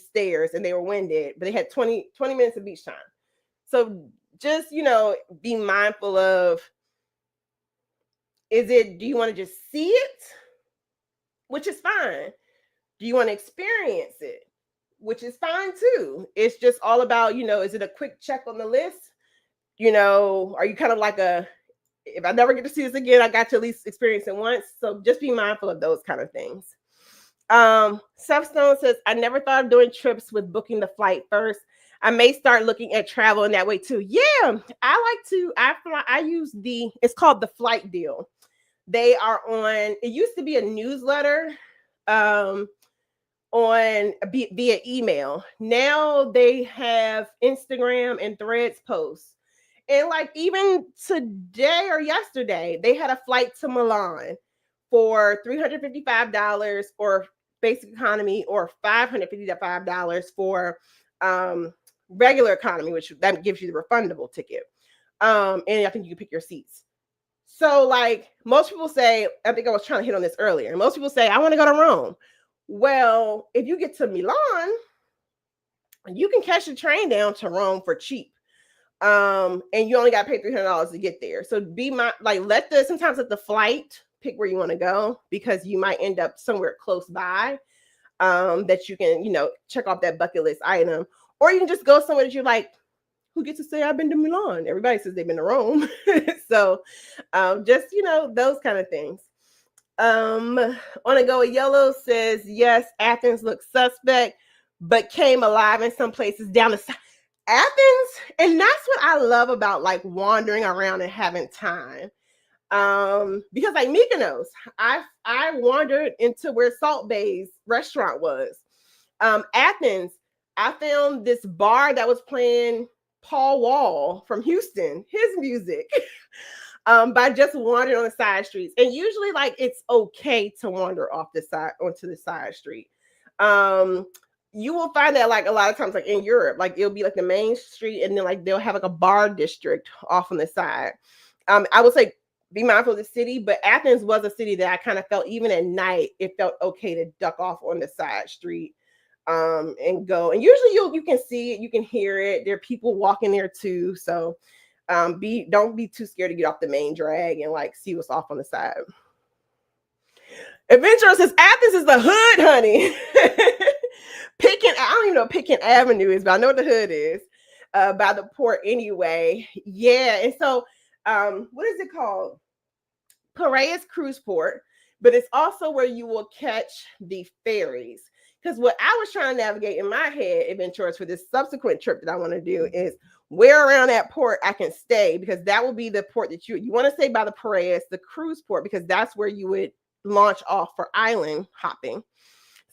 stairs, and they were winded, but they had 20 minutes of beach time. So just, be mindful of, do you want to just see it? Which is fine. Do you want to experience it? Which is fine too. It's just all about, is it a quick check on the list? Are you kind of like if I never get to see this again, I got to at least experience it once. So just be mindful of those kind of things. Substone says, I never thought of doing trips with booking the flight first. I may start looking at travel in that way too. Yeah, I use it's called the Flight Deal. They are on, it used to be a newsletter on via email. Now they have Instagram and Threads posts. And like even today or yesterday, they had a flight to Milan for $355 or basic economy, or $555 for regular economy, which that gives you the refundable ticket. And I think you can pick your seats. So like most people say, I think I was trying to hit on this earlier. Most people say, I want to go to Rome. Well, if you get to Milan, you can catch the train down to Rome for cheap. And you only got to pay $300 to get there. So sometimes let the flight pick where you want to go, because you might end up somewhere close by that you can, check off that bucket list item. Or you can just go somewhere that you're like, who gets to say I've been to Milan? Everybody says they've been to Rome. So just, those kind of things. On a Go with Yellow says, yes, Athens looks suspect, but came alive in some places down the side. Athens, and that's what I love about like wandering around and having time. Because like Mykonos, I wandered into where Salt Bay's restaurant was. Athens, I found this bar that was playing Paul Wall from Houston, his music, by just wandering on the side streets. And usually like it's okay to wander off the side onto the side street. You will find that like a lot of times, like in Europe, like it'll be like the main street, and then like they'll have like a bar district off on the side. I would say be mindful of the city, but Athens was a city that I kind of felt even at night, it felt okay to duck off on the side street and go. And usually you can see it, you can hear it. There are people walking there too. So don't be too scared to get off the main drag and like see what's off on the side. Adventurer says Athens is the hood, honey. I don't even know what Pitkin Avenue is, but I know what the hood is by the port anyway. Yeah. And so what is it called? Piraeus Cruise Port, but it's also where you will catch the ferries. Because what I was trying to navigate in my head, adventurers, for this subsequent trip that I want to do is where around that port I can stay, because that will be the port that you want to stay by the Piraeus, the cruise port, because that's where you would launch off for island hopping.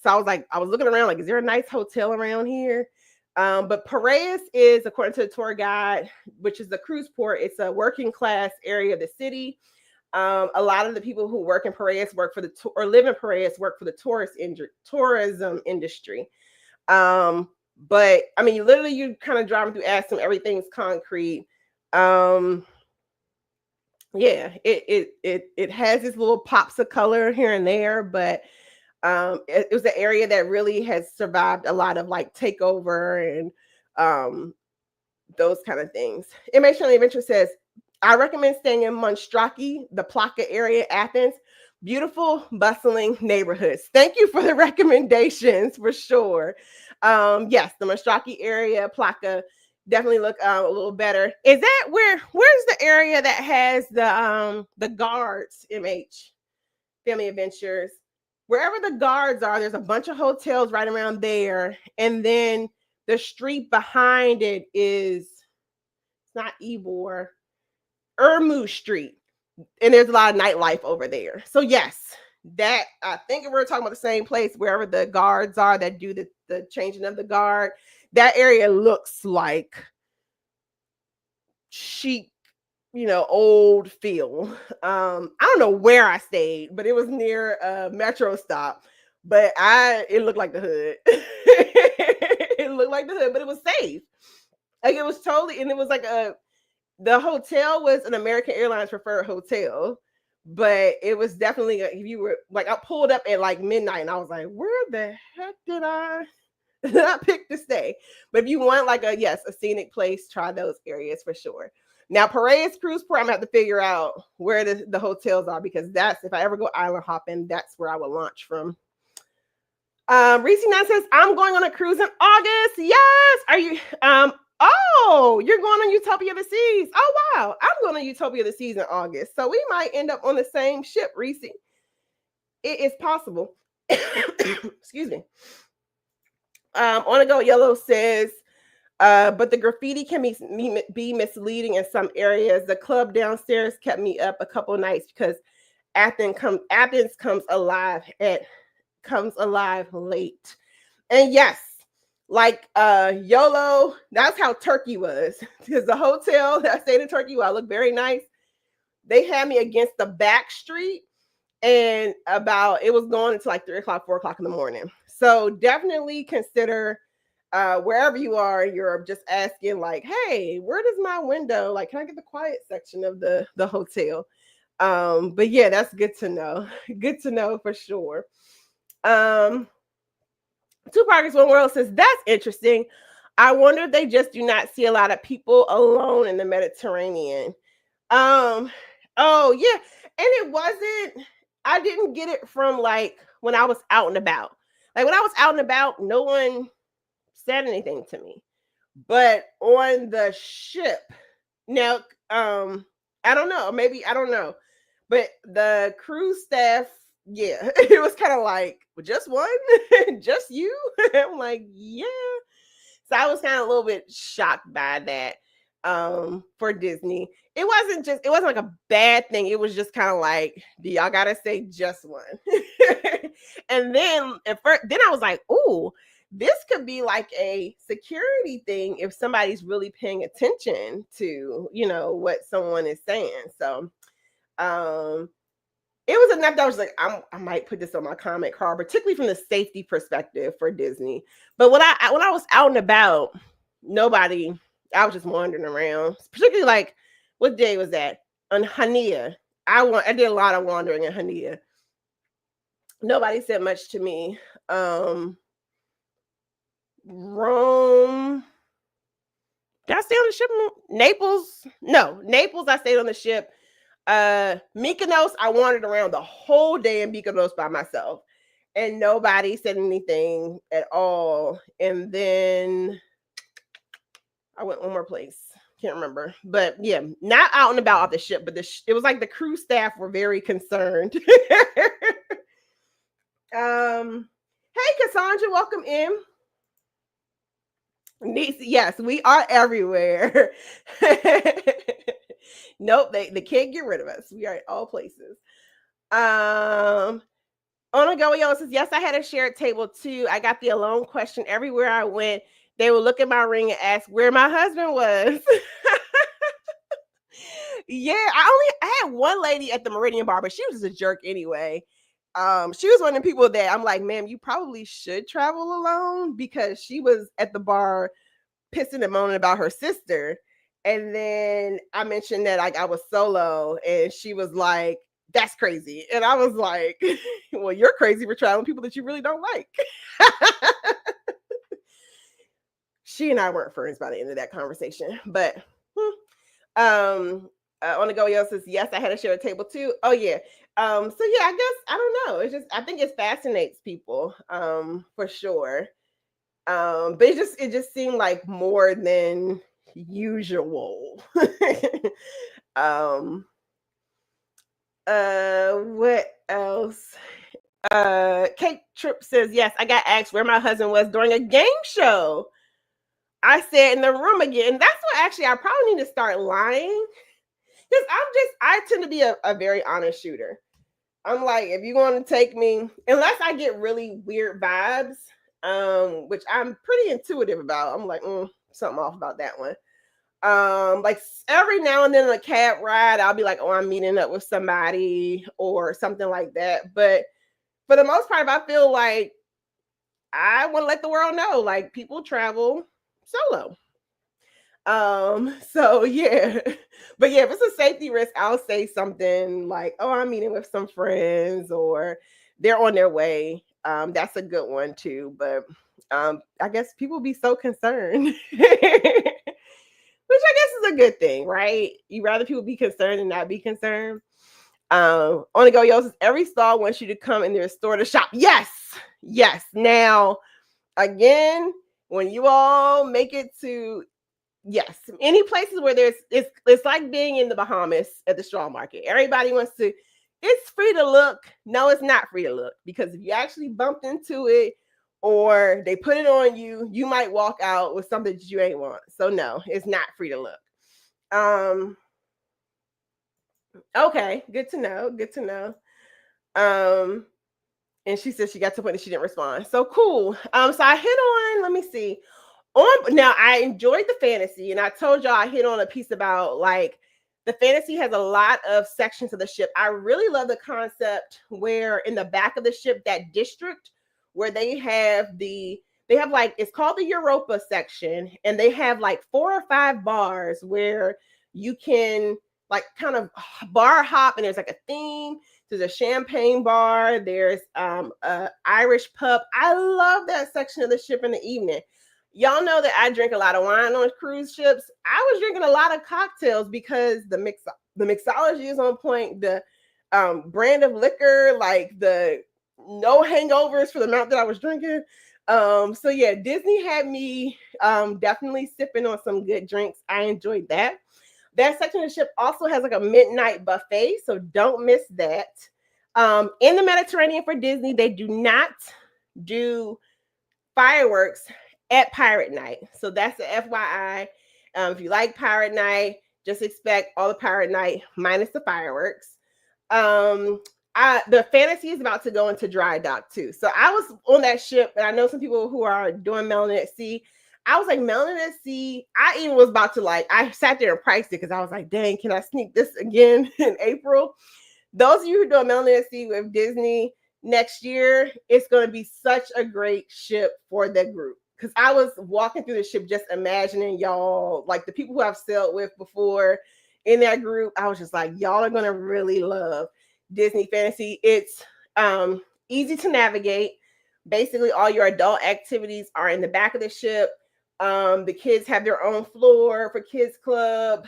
So I was looking around like, is there a nice hotel around here? But Piraeus is, according to the tour guide, which is the cruise port, it's a working class area of the city. A lot of the people who work in Piraeus or live in Piraeus work for the tourism industry. But I mean, literally, you kind of driving through Athens, everything's concrete. Yeah, it has its little pops of color here and there, but it was an area that really has survived a lot of like takeover and those kind of things. Information on the Adventure says, I recommend staying in Monstraki, the Plaka area, Athens. Beautiful, bustling neighborhoods. Thank you for the recommendations, for sure. Yes, the Monstraki area, Plaka, definitely look a little better. Is that where's the area that has the guards, MH, Family Adventures? Wherever the guards are, there's a bunch of hotels right around there. And then the street behind it is, it's not Ybor, Irmu Street. And there's a lot of nightlife over there. So yes, that, I think we're talking about the same place, wherever the guards are that do the changing of the guard. That area looks like chic, old feel. I don't know where I stayed, but it was near a metro stop. But it looked like the hood. It looked like the hood, but it was safe. Like it was totally, and it was like the hotel was an American Airlines preferred hotel, but it was definitely if you were like, I pulled up at like midnight and I was like, where the heck did I pick to stay? But if you want like a scenic place, try those areas for sure. Now, Piraeus Cruise Port, I'm gonna have to figure out where the hotels are, because that's, if I ever go island hopping, that's where I will launch from. Reese Nine says, I'm going on a cruise in August. Yes. Are you? Oh, you're going on Utopia of the Seas. Oh, wow. I'm going on Utopia of the Seas in August. So we might end up on the same ship, Reese. It is possible. Excuse me. On a go yellow says, but the graffiti can be misleading in some areas. The club downstairs kept me up a couple nights because Athens comes alive late. And yes, like YOLO, that's how Turkey was. Because the hotel that I stayed in Turkey, where I looked very nice, they had me against the back street, and it was going until like 3 o'clock, 4 o'clock in the morning. So definitely consider wherever you are in Europe, just asking like, hey, where does my window? Like, can I get the quiet section of the hotel? But yeah, that's good to know. Good to know for sure. Two Parkers One World says, that's interesting. I wonder if they just do not see a lot of people alone in the Mediterranean. Oh yeah. And it wasn't, I didn't get it from like when I was out and about. Like when I was out and about, no one said anything to me. But on the ship, now, I don't know, maybe, I don't know. But the cruise staff, yeah, it was kind of like, well, just one? Just you? I'm like, yeah. So I was kind of a little bit shocked by that for Disney. It wasn't like a bad thing. It was just kind of like, do y'all gotta say just one? And then then I was like, ooh, this could be like a security thing if somebody's really paying attention to, what someone is saying. So it was enough that I was like, I might put this on my comment card, particularly from the safety perspective for Disney. But when I was out and about, nobody, I was just wandering around, particularly like, what day was that? On Hania. I did a lot of wandering in Hania. Nobody said much to me. Rome. Did I stay on the ship? Naples? No, Naples, I stayed on the ship. Mykonos, I wandered around the whole day in Mykonos by myself, and nobody said anything at all. And then I went one more place, can't remember, but yeah, not out and about off the ship, but it was like the crew staff were very concerned. Hey Cassandra, welcome in. Yes, we are everywhere. Nope, they can't get rid of us. We are at all places. Onagoyo says, yes, I had a shared table too. I got the alone question everywhere I went. They would look at my ring and ask where my husband was. Yeah, I had one lady at the Meridian bar, but she was just a jerk anyway. She was one of the people that I'm like, ma'am, you probably should travel alone, because she was at the bar pissing and moaning about her sister. And then I mentioned that like I was solo, and she was like, that's crazy. And I was like, well, you're crazy for traveling people that you really don't like. She and I weren't friends by the end of that conversation. But on the go, Yo says, yes, I had to share a table too. Oh yeah. So yeah, I guess I don't know. It's just, I think it fascinates people for sure. But it just seemed like more than usual. What else? Kate Tripp says, yes, I got asked where my husband was during a game show. I said in the room again. That's what actually I probably need to start lying, because I tend to be a very honest shooter. I'm like, if you're going to take me, unless I get really weird vibes, which I'm pretty intuitive about. I'm like, something off about that one. Like every now and then on a cab ride, I'll be like, oh, I'm meeting up with somebody or something like that. But for the most part, I feel like I want to let the world know, like, people travel solo. So yeah, but yeah, if it's a safety risk, I'll say something like, oh, I'm meeting with some friends, or they're on their way. That's a good one too. But I guess people be so concerned, which I guess is a good thing, right? You rather people be concerned than not be concerned. On the go, yo, says, every stall wants you to come in their store to shop. Yes. Now, again, when you all make it to, yes, any places where it's like being in the Bahamas at the straw market. Everybody wants to it's free to look. No, it's not free to look, because if you actually bumped into it or they put it on you, you might walk out with something that you ain't want. So no, it's not free to look. Okay, good to know. Good to know. And she said she got to the point that she didn't respond. So cool. So I hit on, let me see. Now I enjoyed the fantasy, and I told y'all I hit on a piece about like the fantasy has a lot of sections of the ship. I really love the concept where in the back of the ship, that district where they have like, it's called the Europa section, and they have like 4 or 5 bars where you can like kind of bar hop, and there's like a theme. There's a champagne bar. There's a Irish pub. I love that section of the ship in the evening. Y'all know that I drink a lot of wine on cruise ships. I was drinking a lot of cocktails because the mixology is on point. The brand of liquor, like the no hangovers for the amount that I was drinking. So yeah, Disney had me definitely sipping on some good drinks. I enjoyed that. That section of the ship also has like a midnight buffet, so don't miss that. In the Mediterranean for Disney, they do not do fireworks at Pirate Night. So that's the FYI. If you like Pirate Night, just expect all the Pirate Night minus the fireworks. The fantasy is about to go into dry dock too. So I was on that ship, and I know some people who are doing Melanin at Sea. I was like, Melanin at Sea. I even was about to like, I sat there and priced it because I was like, dang, can I sneak this again in April? Those of you who do Melanin at Sea with Disney next year, it's going to be such a great ship for that group. Because I was walking through the ship just imagining y'all, like the people who I've sailed with before in that group. I was just like, y'all are going to really love Disney Fantasy. It's easy to navigate. Basically, all your adult activities are in the back of the ship. The kids have their own floor for kids club.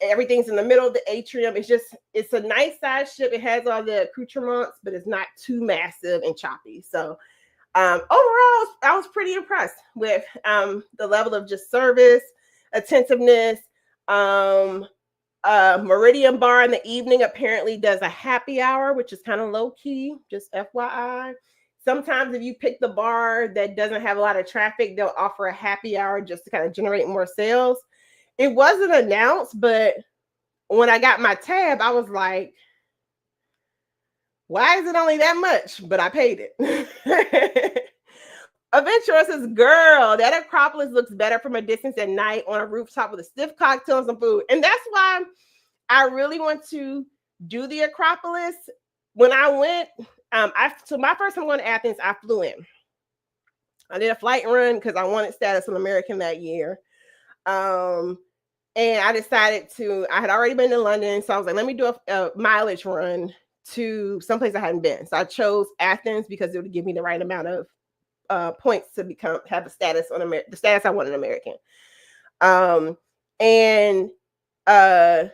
Everything's in the middle of the atrium. It's a nice size ship. It has all the accoutrements, but it's not too massive and choppy. So overall, I was pretty impressed with the level of just service, attentiveness. Meridian Bar in the evening apparently does a happy hour, which is kind of low key, just FYI. Sometimes if you pick the bar that doesn't have a lot of traffic, they'll offer a happy hour just to kind of generate more sales. It wasn't announced, but when I got my tab, I was like, why is it only that much? But I paid it. Adventure says, girl, that Acropolis looks better from a distance at night on a rooftop with a stiff cocktail and some food. And that's why I really want to do the Acropolis. When I went, so my first time going to Athens, I flew in. I did a flight run because I wanted status on American that year. And I decided I had already been to London. So I was like, let me do a mileage run to someplace I hadn't been. So I chose Athens because it would give me the right amount of points to have a status on the status I want an American. And I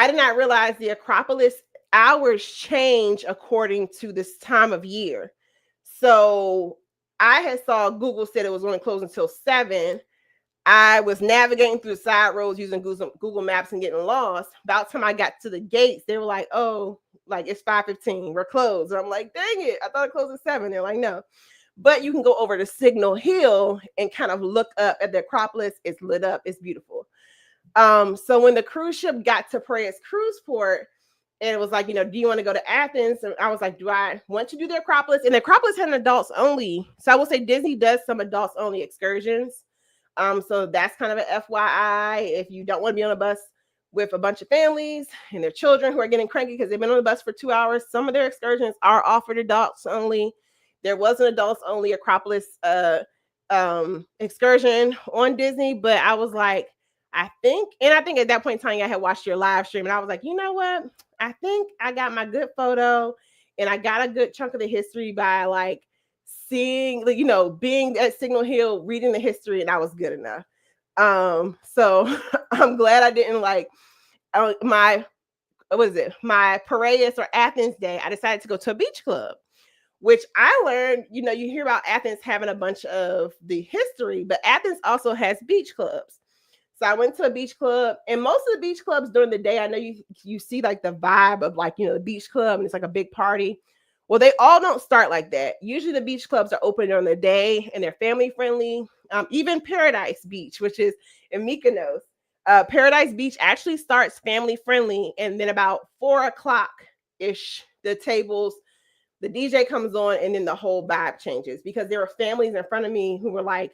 did not realize the Acropolis hours change according to this time of year. So I had saw Google said it was only closed until 7. I was navigating through the side roads using Google Maps and getting lost. About the time I got to the gates, they were like, oh, like it's 5:15, we're closed. And I'm like, dang it, I thought it closed at 7. They're like, no. But you can go over to Signal Hill and kind of look up at the Acropolis. It's lit up. It's beautiful. So when the cruise ship got to Piraeus Cruise Port, and it was like, do you want to go to Athens? And I was like, do I want to do the Acropolis? And the Acropolis had an adults only. So I will say Disney does some adults only excursions. So that's kind of an FYI. If you don't want to be on a bus with a bunch of families and their children who are getting cranky because they've been on the bus for 2 hours, some of their excursions are offered adults only. There was an adults only Acropolis excursion on Disney, but I was like, I think at that point in time, I had watched your live stream, and I was like, you know what? I think I got my good photo, and I got a good chunk of the history by like seeing, being at Signal Hill, reading the history, and I was good enough. So I'm glad I didn't my Piraeus or Athens day. I decided to go to a beach club, which I learned, you hear about Athens having a bunch of the history, but Athens also has beach clubs. So I went to a beach club, and most of the beach clubs during the day, I know you see like the vibe of like, the beach club, and it's like a big party. Well, they all don't start like that. Usually the beach clubs are open during the day and they're family friendly. Even Paradise Beach, which is in Mykonos, Paradise Beach actually starts family friendly, and then about 4 o'clock ish, the DJ comes on, and then the whole vibe changes, because there were families in front of me who were like,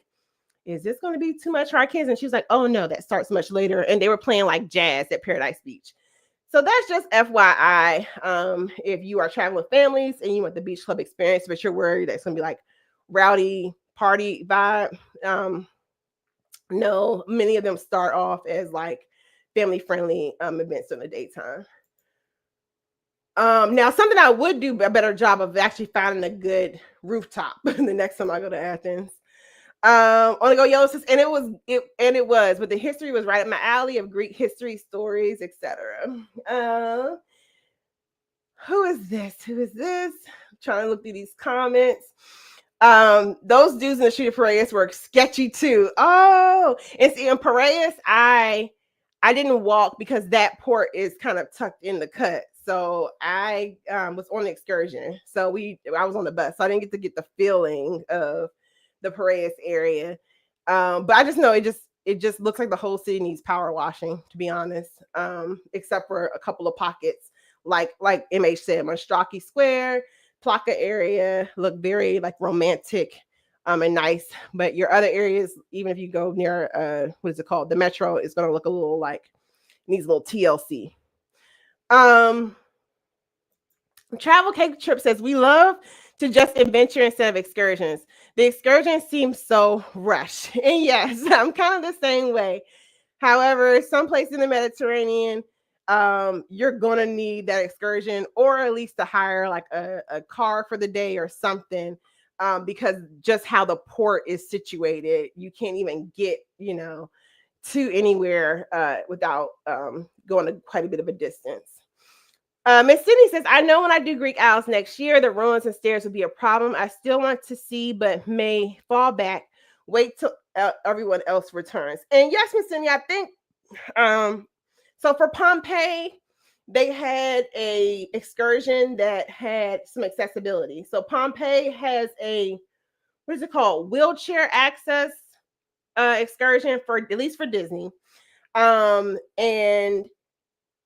is this going to be too much for our kids? And she was like, oh no, that starts much later. And they were playing like jazz at Paradise Beach. So that's just FYI. If you are traveling with families and you want the beach club experience, but you're worried that it's going to be like rowdy party vibe, no, many of them start off as like family friendly events in the daytime. Now, something I would do a better job of actually finding a good rooftop the next time I go to Athens. On the go Yellow says, and it was, but the history was right up my alley of Greek history, stories, etc. Who is this? I'm trying to look through these comments. Those dudes in the street of Piraeus were sketchy too. Oh, and see, in Piraeus, I didn't walk because that port is kind of tucked in the cut. So I was on the excursion. So I was on the bus. So I didn't get to get the feeling of the Piraeus area. But I just know it just looks like the whole city needs power washing, to be honest. Except for a couple of pockets, like MH said, Monstraki Square, Plaka area look very like romantic and nice. But your other areas, even if you go near what is it called? The metro, is gonna look a little like needs a little TLC. Travel Cake Trip says, we love to just adventure instead of excursions. The excursion seems so rushed. And yes, I'm kind of the same way. However, someplace in the Mediterranean, you're gonna need that excursion, or at least to hire like a car for the day or something, because just how the port is situated, you can't even get to anywhere without going to quite a bit of a distance. Miss Sydney says, I know when I do Greek Isles next year, the ruins and stairs will be a problem. I still want to see, but may fall back. Wait till everyone else returns. And yes, Miss Sydney, I think so for Pompeii, they had a excursion that had some accessibility. So Pompeii has a, what is it called? Wheelchair access excursion, for at least for Disney. And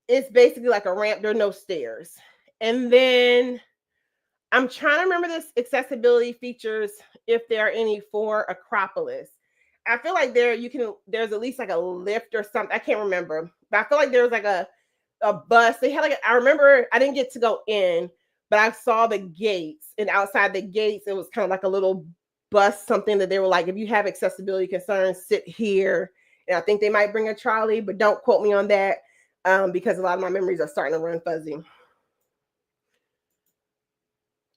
it's basically like a ramp. There are no stairs. And then I'm trying to remember this accessibility features, if there are any for Acropolis. I feel like there's at least like a lift or something. I can't remember, but I feel like there was like a bus. They had like, I remember I didn't get to go in, but I saw the gates, and outside the gates, it was kind of like a little bus, something that they were like, if you have accessibility concerns, sit here. And I think they might bring a trolley, but don't quote me on that. Because a lot of my memories are starting to run fuzzy.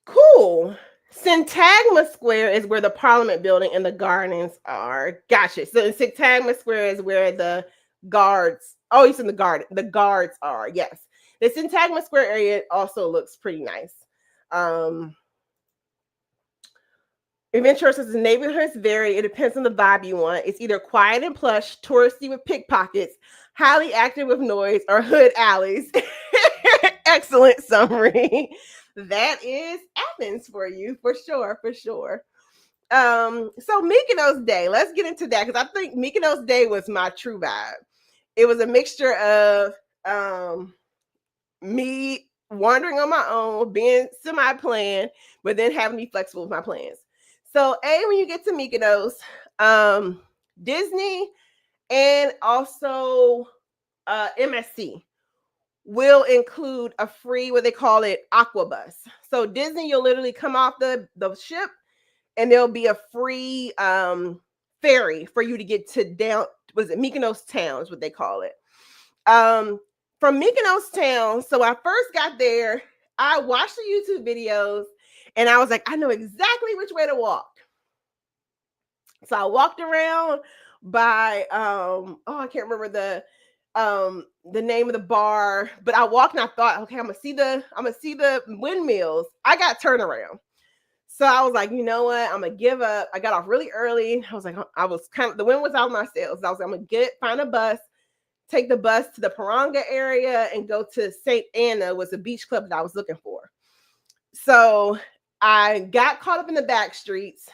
Cool. Syntagma Square is where the Parliament building and the gardens are. Gotcha. So Syntagma Square is where the guards, oh, you said the guards are. Yes. The Syntagma Square area also looks pretty nice. Adventure says the neighborhoods vary. It depends on the vibe you want. It's either quiet and plush, touristy with pickpockets, highly active with noise, or hood alleys. Excellent summary. That is Athens for you, for sure, for sure. So Mykonos Day, let's get into that, because I think Mykonos Day was my true vibe. It was a mixture of me wandering on my own, being semi-planned, but then having to be flexible with my plans. So when you get to Mykonos, Disney and also MSC will include a free, what they call it, aqua bus. So Disney, you'll literally come off the ship, and there'll be a free ferry for you to get to Mykonos town is what they call it. From Mykonos town, so I first got there, I watched the YouTube videos, and I was like, I know exactly which way to walk. So I walked around by I can't remember the name of the bar, but I walked and I thought, okay, I'm gonna see the windmills. I got turnaround. So I was like, you know what? I'm gonna give up. I got off really early. I was like, the wind was out of my sails. I was like, I'm gonna find a bus, take the bus to the Paranga area, and go to St. Anna, was a beach club that I was looking for. So I got caught up in the back streets,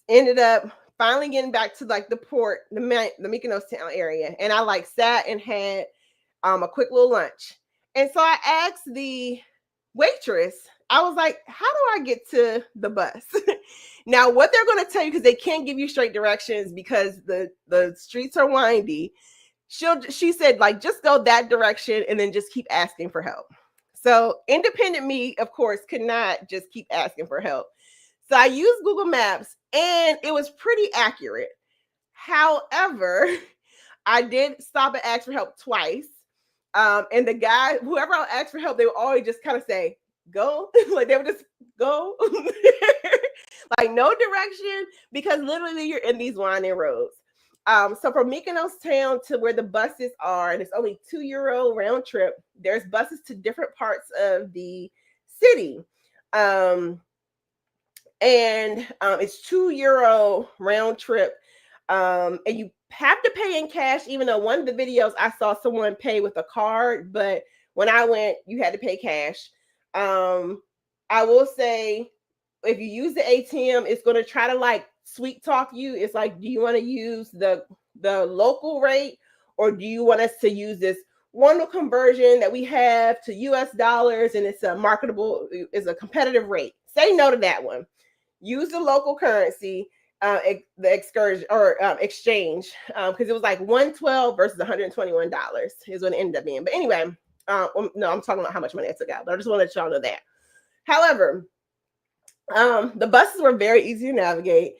ended up finally getting back to like the port, the Mykonos town area, and I like sat and had a quick little lunch. And so I asked the waitress, I was like, how do I get to the bus? Now, what they're going to tell you, because they can't give you straight directions because the streets are windy, she said, like, just go that direction and then just keep asking for help. So independent me, of course, could not just keep asking for help. So I used Google Maps and it was pretty accurate. However, I did stop and ask for help twice. And the guy, whoever I asked for help, they would always just kind of say, go. Like they would just go. Like no direction, because literally you're in these winding roads. So from Mykonos town to where the buses are, and it's only €2 round trip. There's buses to different parts of the city. And it's €2 round trip. And you have to pay in cash, even though one of the videos I saw someone pay with a card, but when I went, you had to pay cash. I will say, if you use the ATM, it's going to try to like sweet talk you. It's like, do you want to use the local rate, or do you want us to use this wonderful conversion that we have to US dollars, and it's a competitive rate? Say no to that one. Use the local currency, the excursion or exchange, because it was like $112 versus $121 is what it ended up being. But anyway, no, I'm talking about how much money I took out, but I just want to let y'all know that. However, the buses were very easy to navigate.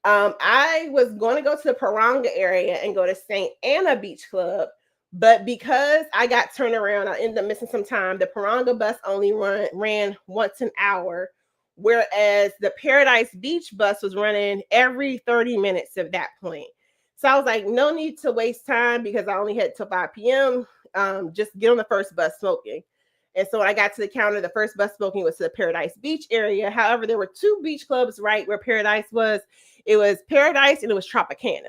I was going to go to the Paranga area and go to St. Anna Beach Club, but because I got turned around, I ended up missing some time. The Paranga bus only ran once an hour, whereas the Paradise Beach bus was running every 30 minutes at that point. So I was like, no need to waste time because I only had till 5 p.m. Just get on the first bus smoking. And so when I got to the counter, the first bus smoking was to the Paradise Beach area. However, there were two beach clubs right where Paradise was. It was Paradise and it was Tropicana.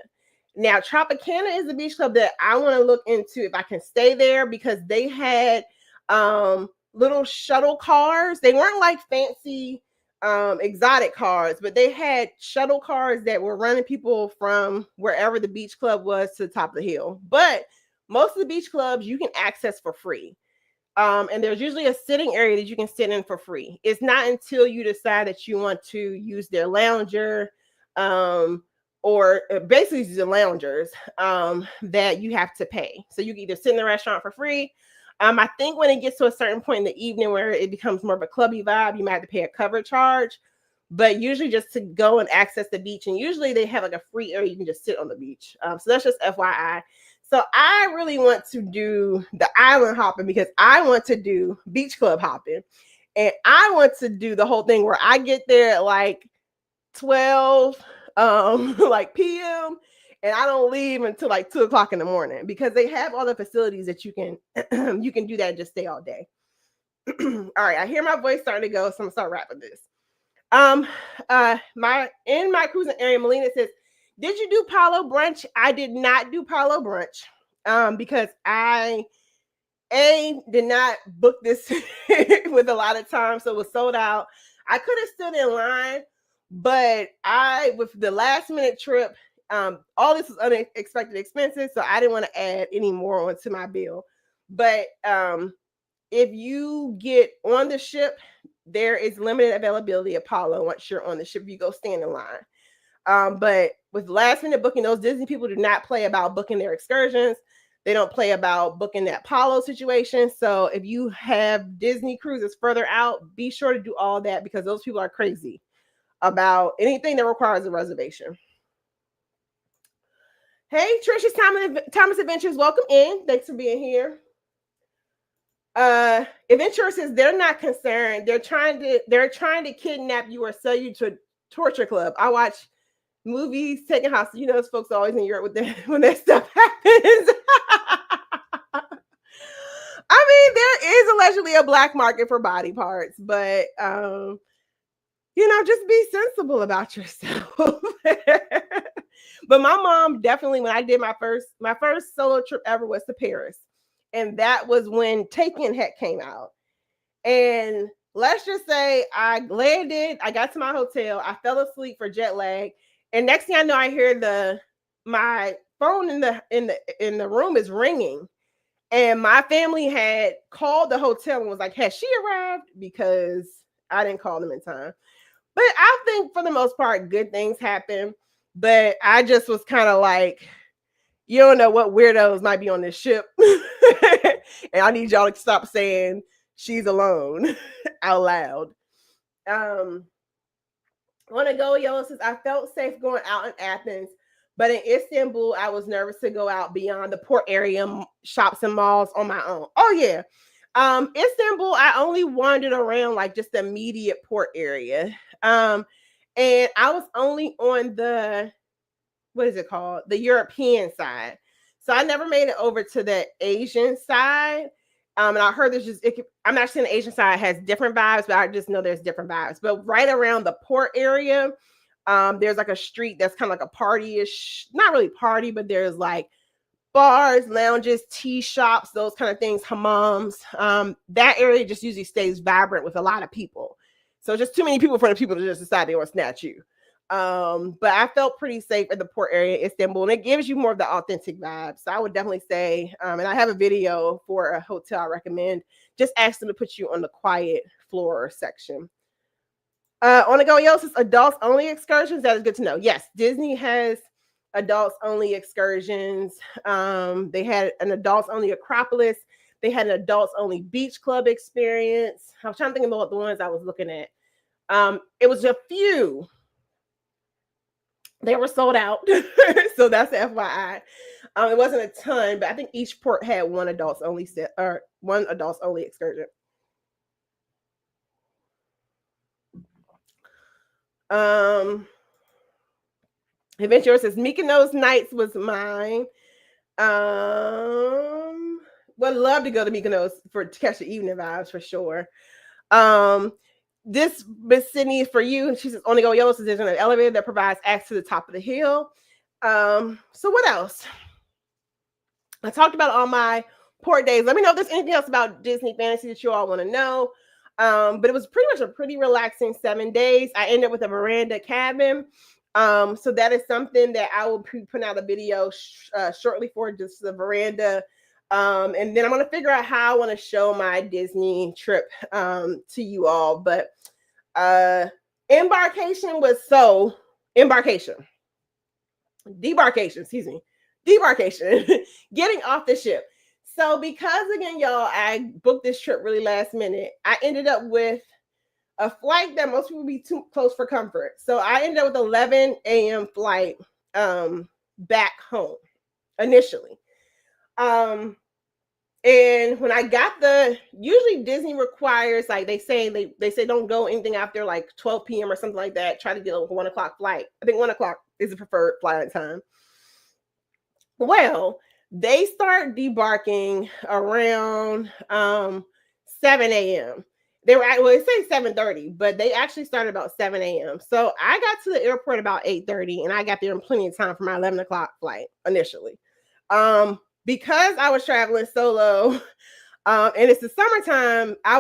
Now, Tropicana is a beach club that I want to look into if I can stay there, because they had little shuttle cars. They weren't like fancy exotic cars, but they had shuttle cars that were running people from wherever the beach club was to the top of the hill. But most of the beach clubs you can access for free. And there's usually a sitting area that you can sit in for free. It's not until you decide that you want to use their lounger, or basically the loungers, that you have to pay. So you can either sit in the restaurant for free. I think when it gets to a certain point in the evening where it becomes more of a clubby vibe, you might have to pay a cover charge. But usually just to go and access the beach, and usually they have like a free area you can just sit on the beach. So that's just FYI. So I really want to do the island hopping because I want to do beach club hopping. And I want to do the whole thing where I get there at like 12 like PM, and I don't leave until like 2 o'clock in the morning, because they have all the facilities that you can you can do that and just stay all day. All right, I hear my voice starting to go, so I'm gonna start wrapping this. My cruising area, Melina says, did you do Palo brunch? I did not do Palo brunch because I did not book this with a lot of time, so it was sold out. I could have stood in line, but with the last minute trip, all this was unexpected expenses, so I didn't want to add any more onto my bill. But if you get on the ship, there is limited availability of Palo once you're on the ship. You go stand in line. But with last minute booking, those Disney people do not play about booking their excursions. They don't play about booking that Palo situation. So if you have Disney cruises further out, be sure to do all that, because those people are crazy about anything that requires a reservation. Hey, Trisha's Thomas Adventures, welcome in. Thanks for being here. Adventure says they're not concerned. They're trying to kidnap you or sell you to a torture club. I watch movies taking hostage. You know, those folks are always in Europe when that stuff happens. I mean, there is allegedly a black market for body parts, but just be sensible about yourself. But my mom definitely, when I did my first solo trip ever was to Paris. And that was when Taken had came out. And let's just say I landed, I got to my hotel, I fell asleep for jet lag. And next thing I know, I hear my phone in the room is ringing. And my family had called the hotel and was like, has she arrived? Because I didn't call them in time. But I think for the most part, good things happen. But I just was kind of like, you don't know what weirdos might be on this ship. And I need y'all to stop saying she's alone out loud. Want to go, Yellow says, I felt safe going out in Athens, but in Istanbul, I was nervous to go out beyond the port area, shops and malls on my own. Oh, yeah. Istanbul, I only wandered around like just the immediate port area. And I was only on what is it called? The European side. So I never made it over to the Asian side. And I heard I'm not saying the Asian side has different vibes, but I just know there's different vibes. But right around the port area, there's like a street that's kind of like a party-ish, not really party, but there's like bars, lounges, tea shops, those kind of things, hammams. That area just usually stays vibrant with a lot of people. So just too many people for the people to just decide they want to snatch you. But I felt pretty safe at the port area in Istanbul, and it gives you more of the authentic vibe. So I would definitely say, and I have a video for a hotel I recommend, just ask them to put you on the quiet floor section. On the go, Yosis, adults only excursions. That is good to know. Yes, Disney has adults only excursions. They had an adults only Acropolis. They had an adults only beach club experience. I was trying to think about the ones I was looking at. It was a few. They were sold out. So that's the FYI. It wasn't a ton, but I think each port had one adults only excursion. Adventure says Mykonos Nights was mine. Would love to go to Mykonos to catch the evening vibes for sure. This Miss Sydney is for you. She says, only go yellow says there's an elevator that provides access to the top of the hill. So what else? I talked about all my port days. Let me know if there's anything else about Disney Fantasy that you all want to know. But it was pretty much a pretty relaxing 7 days. I ended up with a veranda cabin. So that is something that I will be putting out a video shortly for, just the veranda. And then I'm going to figure out how I want to show my Disney trip to you all. But debarkation. Getting off the ship. So because, again, y'all, I booked this trip really last minute, I ended up with a flight that most people would be too close for comfort. So I ended up with 11 a.m. flight back home initially. And when I got usually Disney requires, like they say don't go anything after like 12 p.m. or something like that. Try to get a 1 o'clock flight. I think 1 o'clock is the preferred flight time. Well, they start debarking around 7 a.m. It says 7:30, but they actually started about 7 a.m. So I got to the airport about 8:30, and I got there in plenty of time for my 11 o'clock flight initially. Because I was traveling solo, and it's the summertime, I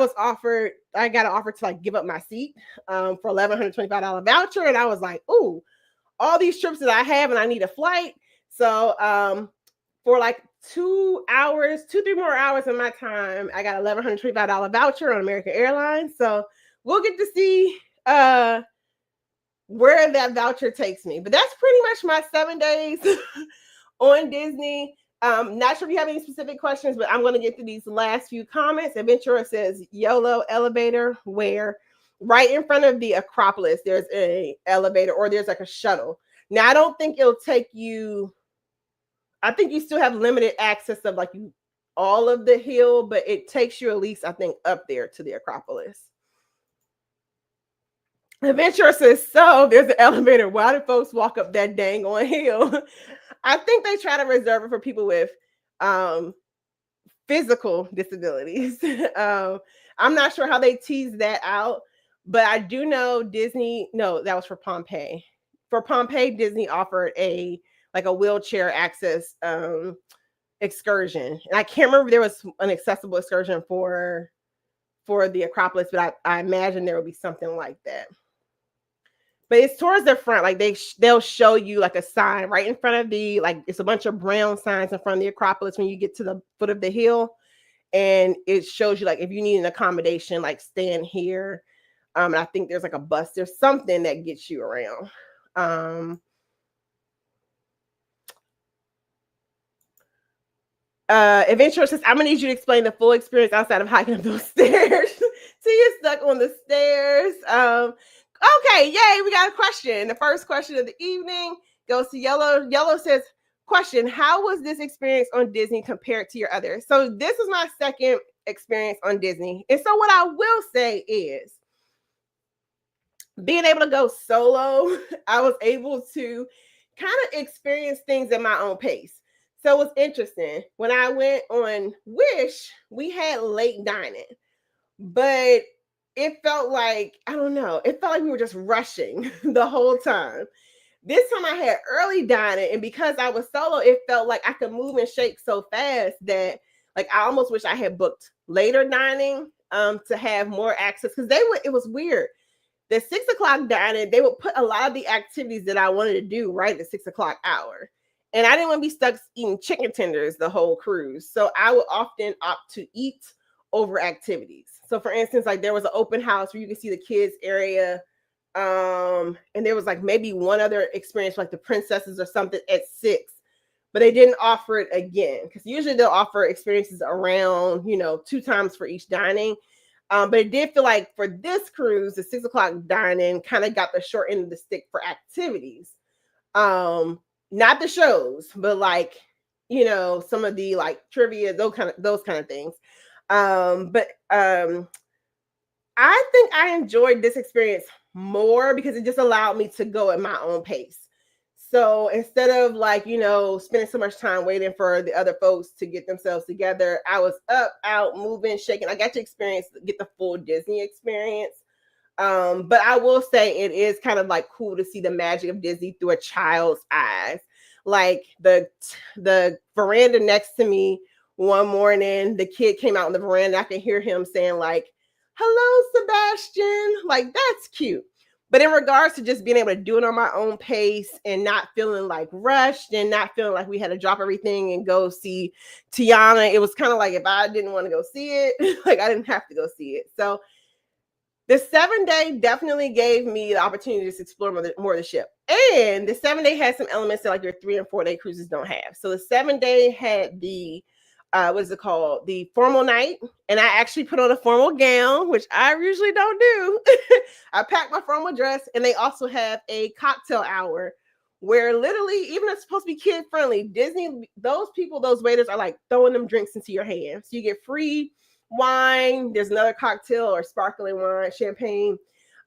got an offer to like give up my seat for $1,125 voucher. And I was like, ooh, all these trips that I have and I need a flight. So for like 3 more hours of my time, I got $1,125 voucher on American Airlines. So we'll get to see where that voucher takes me. But that's pretty much my 7 days on Disney. Not sure if you have any specific questions, but I'm going to get to these last few comments. Adventurer says YOLO elevator, where right in front of the Acropolis, there's a elevator, or there's like a shuttle. Now, I don't think it'll take you, I think you still have limited access of like all of the hill, but it takes you at least, I think, up there to the Acropolis. Adventurer says, so there's an elevator. Why do folks walk up that dang on hill? I think they try to reserve it for people with physical disabilities. I'm not sure how they tease that out, But I do know Disney, no, that was for Pompeii. For Pompeii, Disney offered a wheelchair access excursion. And I can't remember if there was an accessible excursion for the Acropolis, but I imagine there will be something like that. But it's towards the front, like they'll show you like a sign right in front of it's a bunch of brown signs in front of the Acropolis when you get to the foot of the hill, and it shows you like if you need an accommodation, like stand here. And I think there's like a bus, there's something that gets you around. Adventure says, I'm gonna need you to explain the full experience outside of hiking up those stairs. So you're stuck on the stairs. Okay, yay, we got a question. The first question of the evening goes to Yellow. Yellow says, question, how was this experience on Disney compared to your others? So this was my second experience on Disney. And so what I will say is, being able to go solo, I was able to kind of experience things at my own pace. So it was interesting. When I went on Wish, we had late dining, but it felt like, I don't know, it felt like we were just rushing the whole time. This time I had early dining, and because I was solo, it felt like I could move and shake so fast that like I almost wish I had booked later dining to have more access, because it was weird. The 6 o'clock dining, they would put a lot of the activities that I wanted to do right at the 6 o'clock hour. And I didn't want to be stuck eating chicken tenders the whole cruise. So I would often opt to eat over activities. So for instance, like there was an open house where you could see the kids area. And there was like maybe one other experience, like the princesses or something at 6, but they didn't offer it again. Because usually they'll offer experiences around, 2 times for each dining. But it did feel like for this cruise, the 6 o'clock dining kind of got the short end of the stick for activities. Not the shows, but like, some of the like trivia, those kind of things. But I think I enjoyed this experience more because it just allowed me to go at my own pace. So instead of like, spending so much time waiting for the other folks to get themselves together, I was up, out, moving, shaking. I got to get the full Disney experience. But I will say it is kind of like cool to see the magic of Disney through a child's eyes. Like the veranda next to me one morning, the kid came out on the veranda. I can hear him saying like, "Hello, Sebastian." Like, that's cute. But in regards to just being able to do it on my own pace and not feeling like rushed and not feeling like we had to drop everything and go see Tiana, it was kind of like if I didn't want to go see it, like I didn't have to go see it. So the 7-day definitely gave me the opportunity to explore more of the ship. And the 7-day had some elements that like your 3 and 4-day cruises don't have. So the 7-day had the, what is it called? The formal night. And I actually put on a formal gown, which I usually don't do. I packed my formal dress, and they also have a cocktail hour where literally, even if it's supposed to be kid friendly, Disney, those waiters are like throwing them drinks into your hand. So you get free wine. There's another cocktail or sparkling wine, champagne.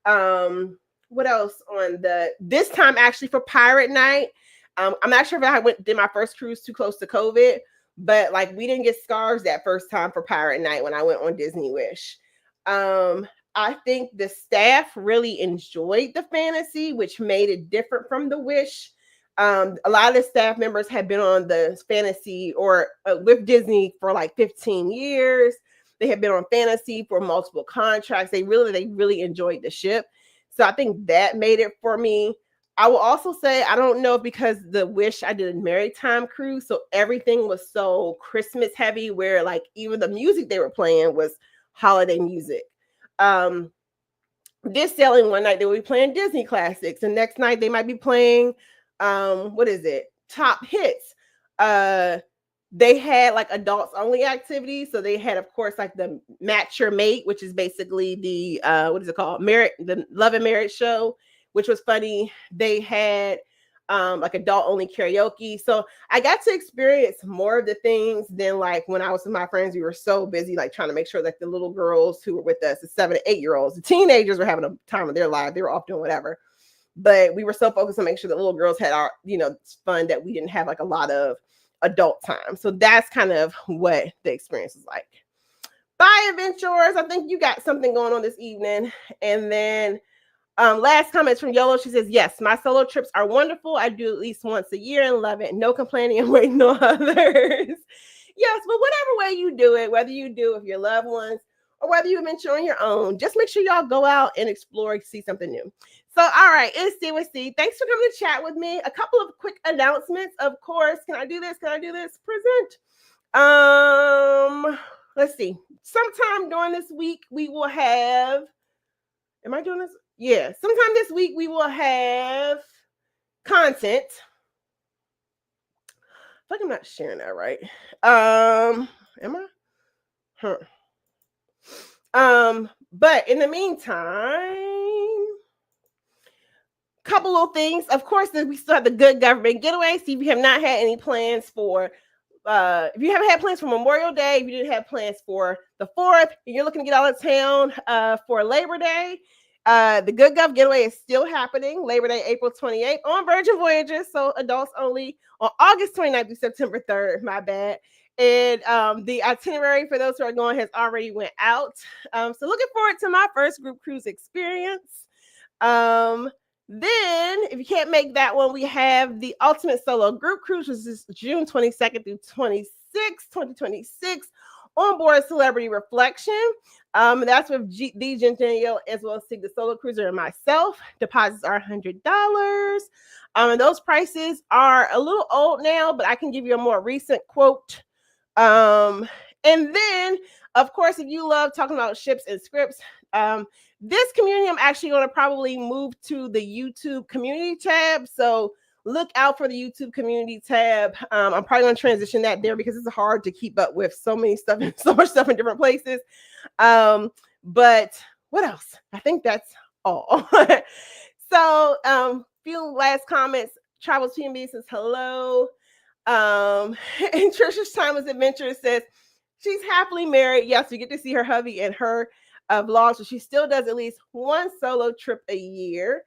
What else on this time actually for Pirate Night? I'm not sure if I did my first cruise too close to COVID, but like we didn't get scarves that first time for Pirate Night when I went on Disney Wish. I think the staff really enjoyed the fantasy, which made it different from the Wish. A lot of the staff members had been on the fantasy or with Disney for like 15 years. They had been on fantasy for multiple contracts. They really enjoyed the ship. So I think that made it for me. I will also say, I don't know, because the Wish I did a maritime cruise, so everything was so Christmas heavy where like even the music they were playing was holiday music. This sailing one night they will be playing Disney classics, and next night they might be playing top hits. They had like adults only activities. So they had, of course, like the Match Your Mate, which is basically the the Love and Marriage show, which was funny. They had like adult only karaoke. So I got to experience more of the things than like when I was with my friends. We were so busy like trying to make sure that the little girls who were with us, the 7 to 8-year-olds, the teenagers were having a time of their life. They were off doing whatever. But we were so focused on making sure that little girls had our, fun, that we didn't have like a lot of adult time. So that's kind of what the experience is like. Bye, adventurers. I think you got something going on this evening. And then last comments from Yolo. She says, yes, my solo trips are wonderful. I do at least once a year and love it. No complaining and waiting on others. Yes, but whatever way you do it, whether you do with your loved ones or whether you adventure on your own, just make sure y'all go out and explore, see something new. So, all right, it's C with C. Thanks for coming to chat with me. A couple of quick announcements, of course. Can I do this? Can I do this? Present. Let's see. Sometime during this week, we will have. Am I doing this? Yeah. Sometime this week, we will have content. I feel like I'm not sharing that right. Am I? But in the meantime, couple of things. Of course, we still have the Good Government Getaway. See if you have not had any plans for if you haven't had plans for Memorial Day, if you didn't have plans for the 4th, and you're looking to get out of town for Labor Day, the Good Gov Getaway is still happening. Labor Day, April 28th on Virgin Voyages, so adults only, on August 29th through September 3rd, my bad. And the itinerary for those who are going has already went out. So looking forward to my first group cruise experience. Then, if you can't make that one, we have the Ultimate Solo Group Cruise, which is June 22nd through 26th, 2026, Onboard Celebrity Reflection. That's with the Centennial as well as Sig the Solo Cruiser and myself. Deposits are $100. And those prices are a little old now, but I can give you a more recent quote. And then, of course, if you love talking about ships and scripts, this community, I'm actually going to probably move to the YouTube community tab. So look out for the YouTube community tab. I'm probably going to transition that there because it's hard to keep up with so many stuff and so much stuff in different places. But what else? I think that's all. So few last comments. Travels PNB says hello. And Trisha's Timeless Adventure says she's happily married. Yes, we get to see her hubby and her vlogs, so she still does at least one solo trip a year.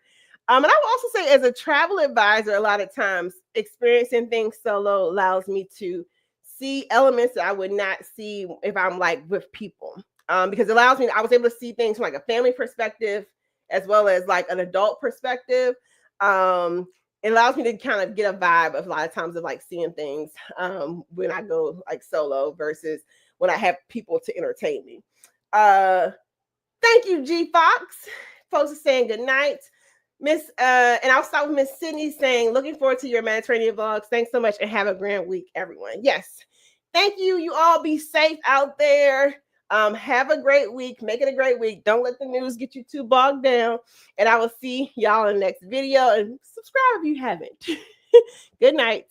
And I will also say, as a travel advisor, a lot of times experiencing things solo allows me to see elements that I would not see if I'm like with people. Because it allows me, I was able to see things from like a family perspective as well as like an adult perspective. It allows me to kind of get a vibe of a lot of times of like seeing things when I go like solo versus when I have people to entertain me. Thank you, G Fox. Folks are saying good night. Miss, and I'll start with Miss Sydney saying, looking forward to your Mediterranean vlogs. Thanks so much and have a grand week, everyone. Yes. Thank you. You all be safe out there. Have a great week. Make it a great week. Don't let the news get you too bogged down. And I will see y'all in the next video. And subscribe if you haven't. Good night.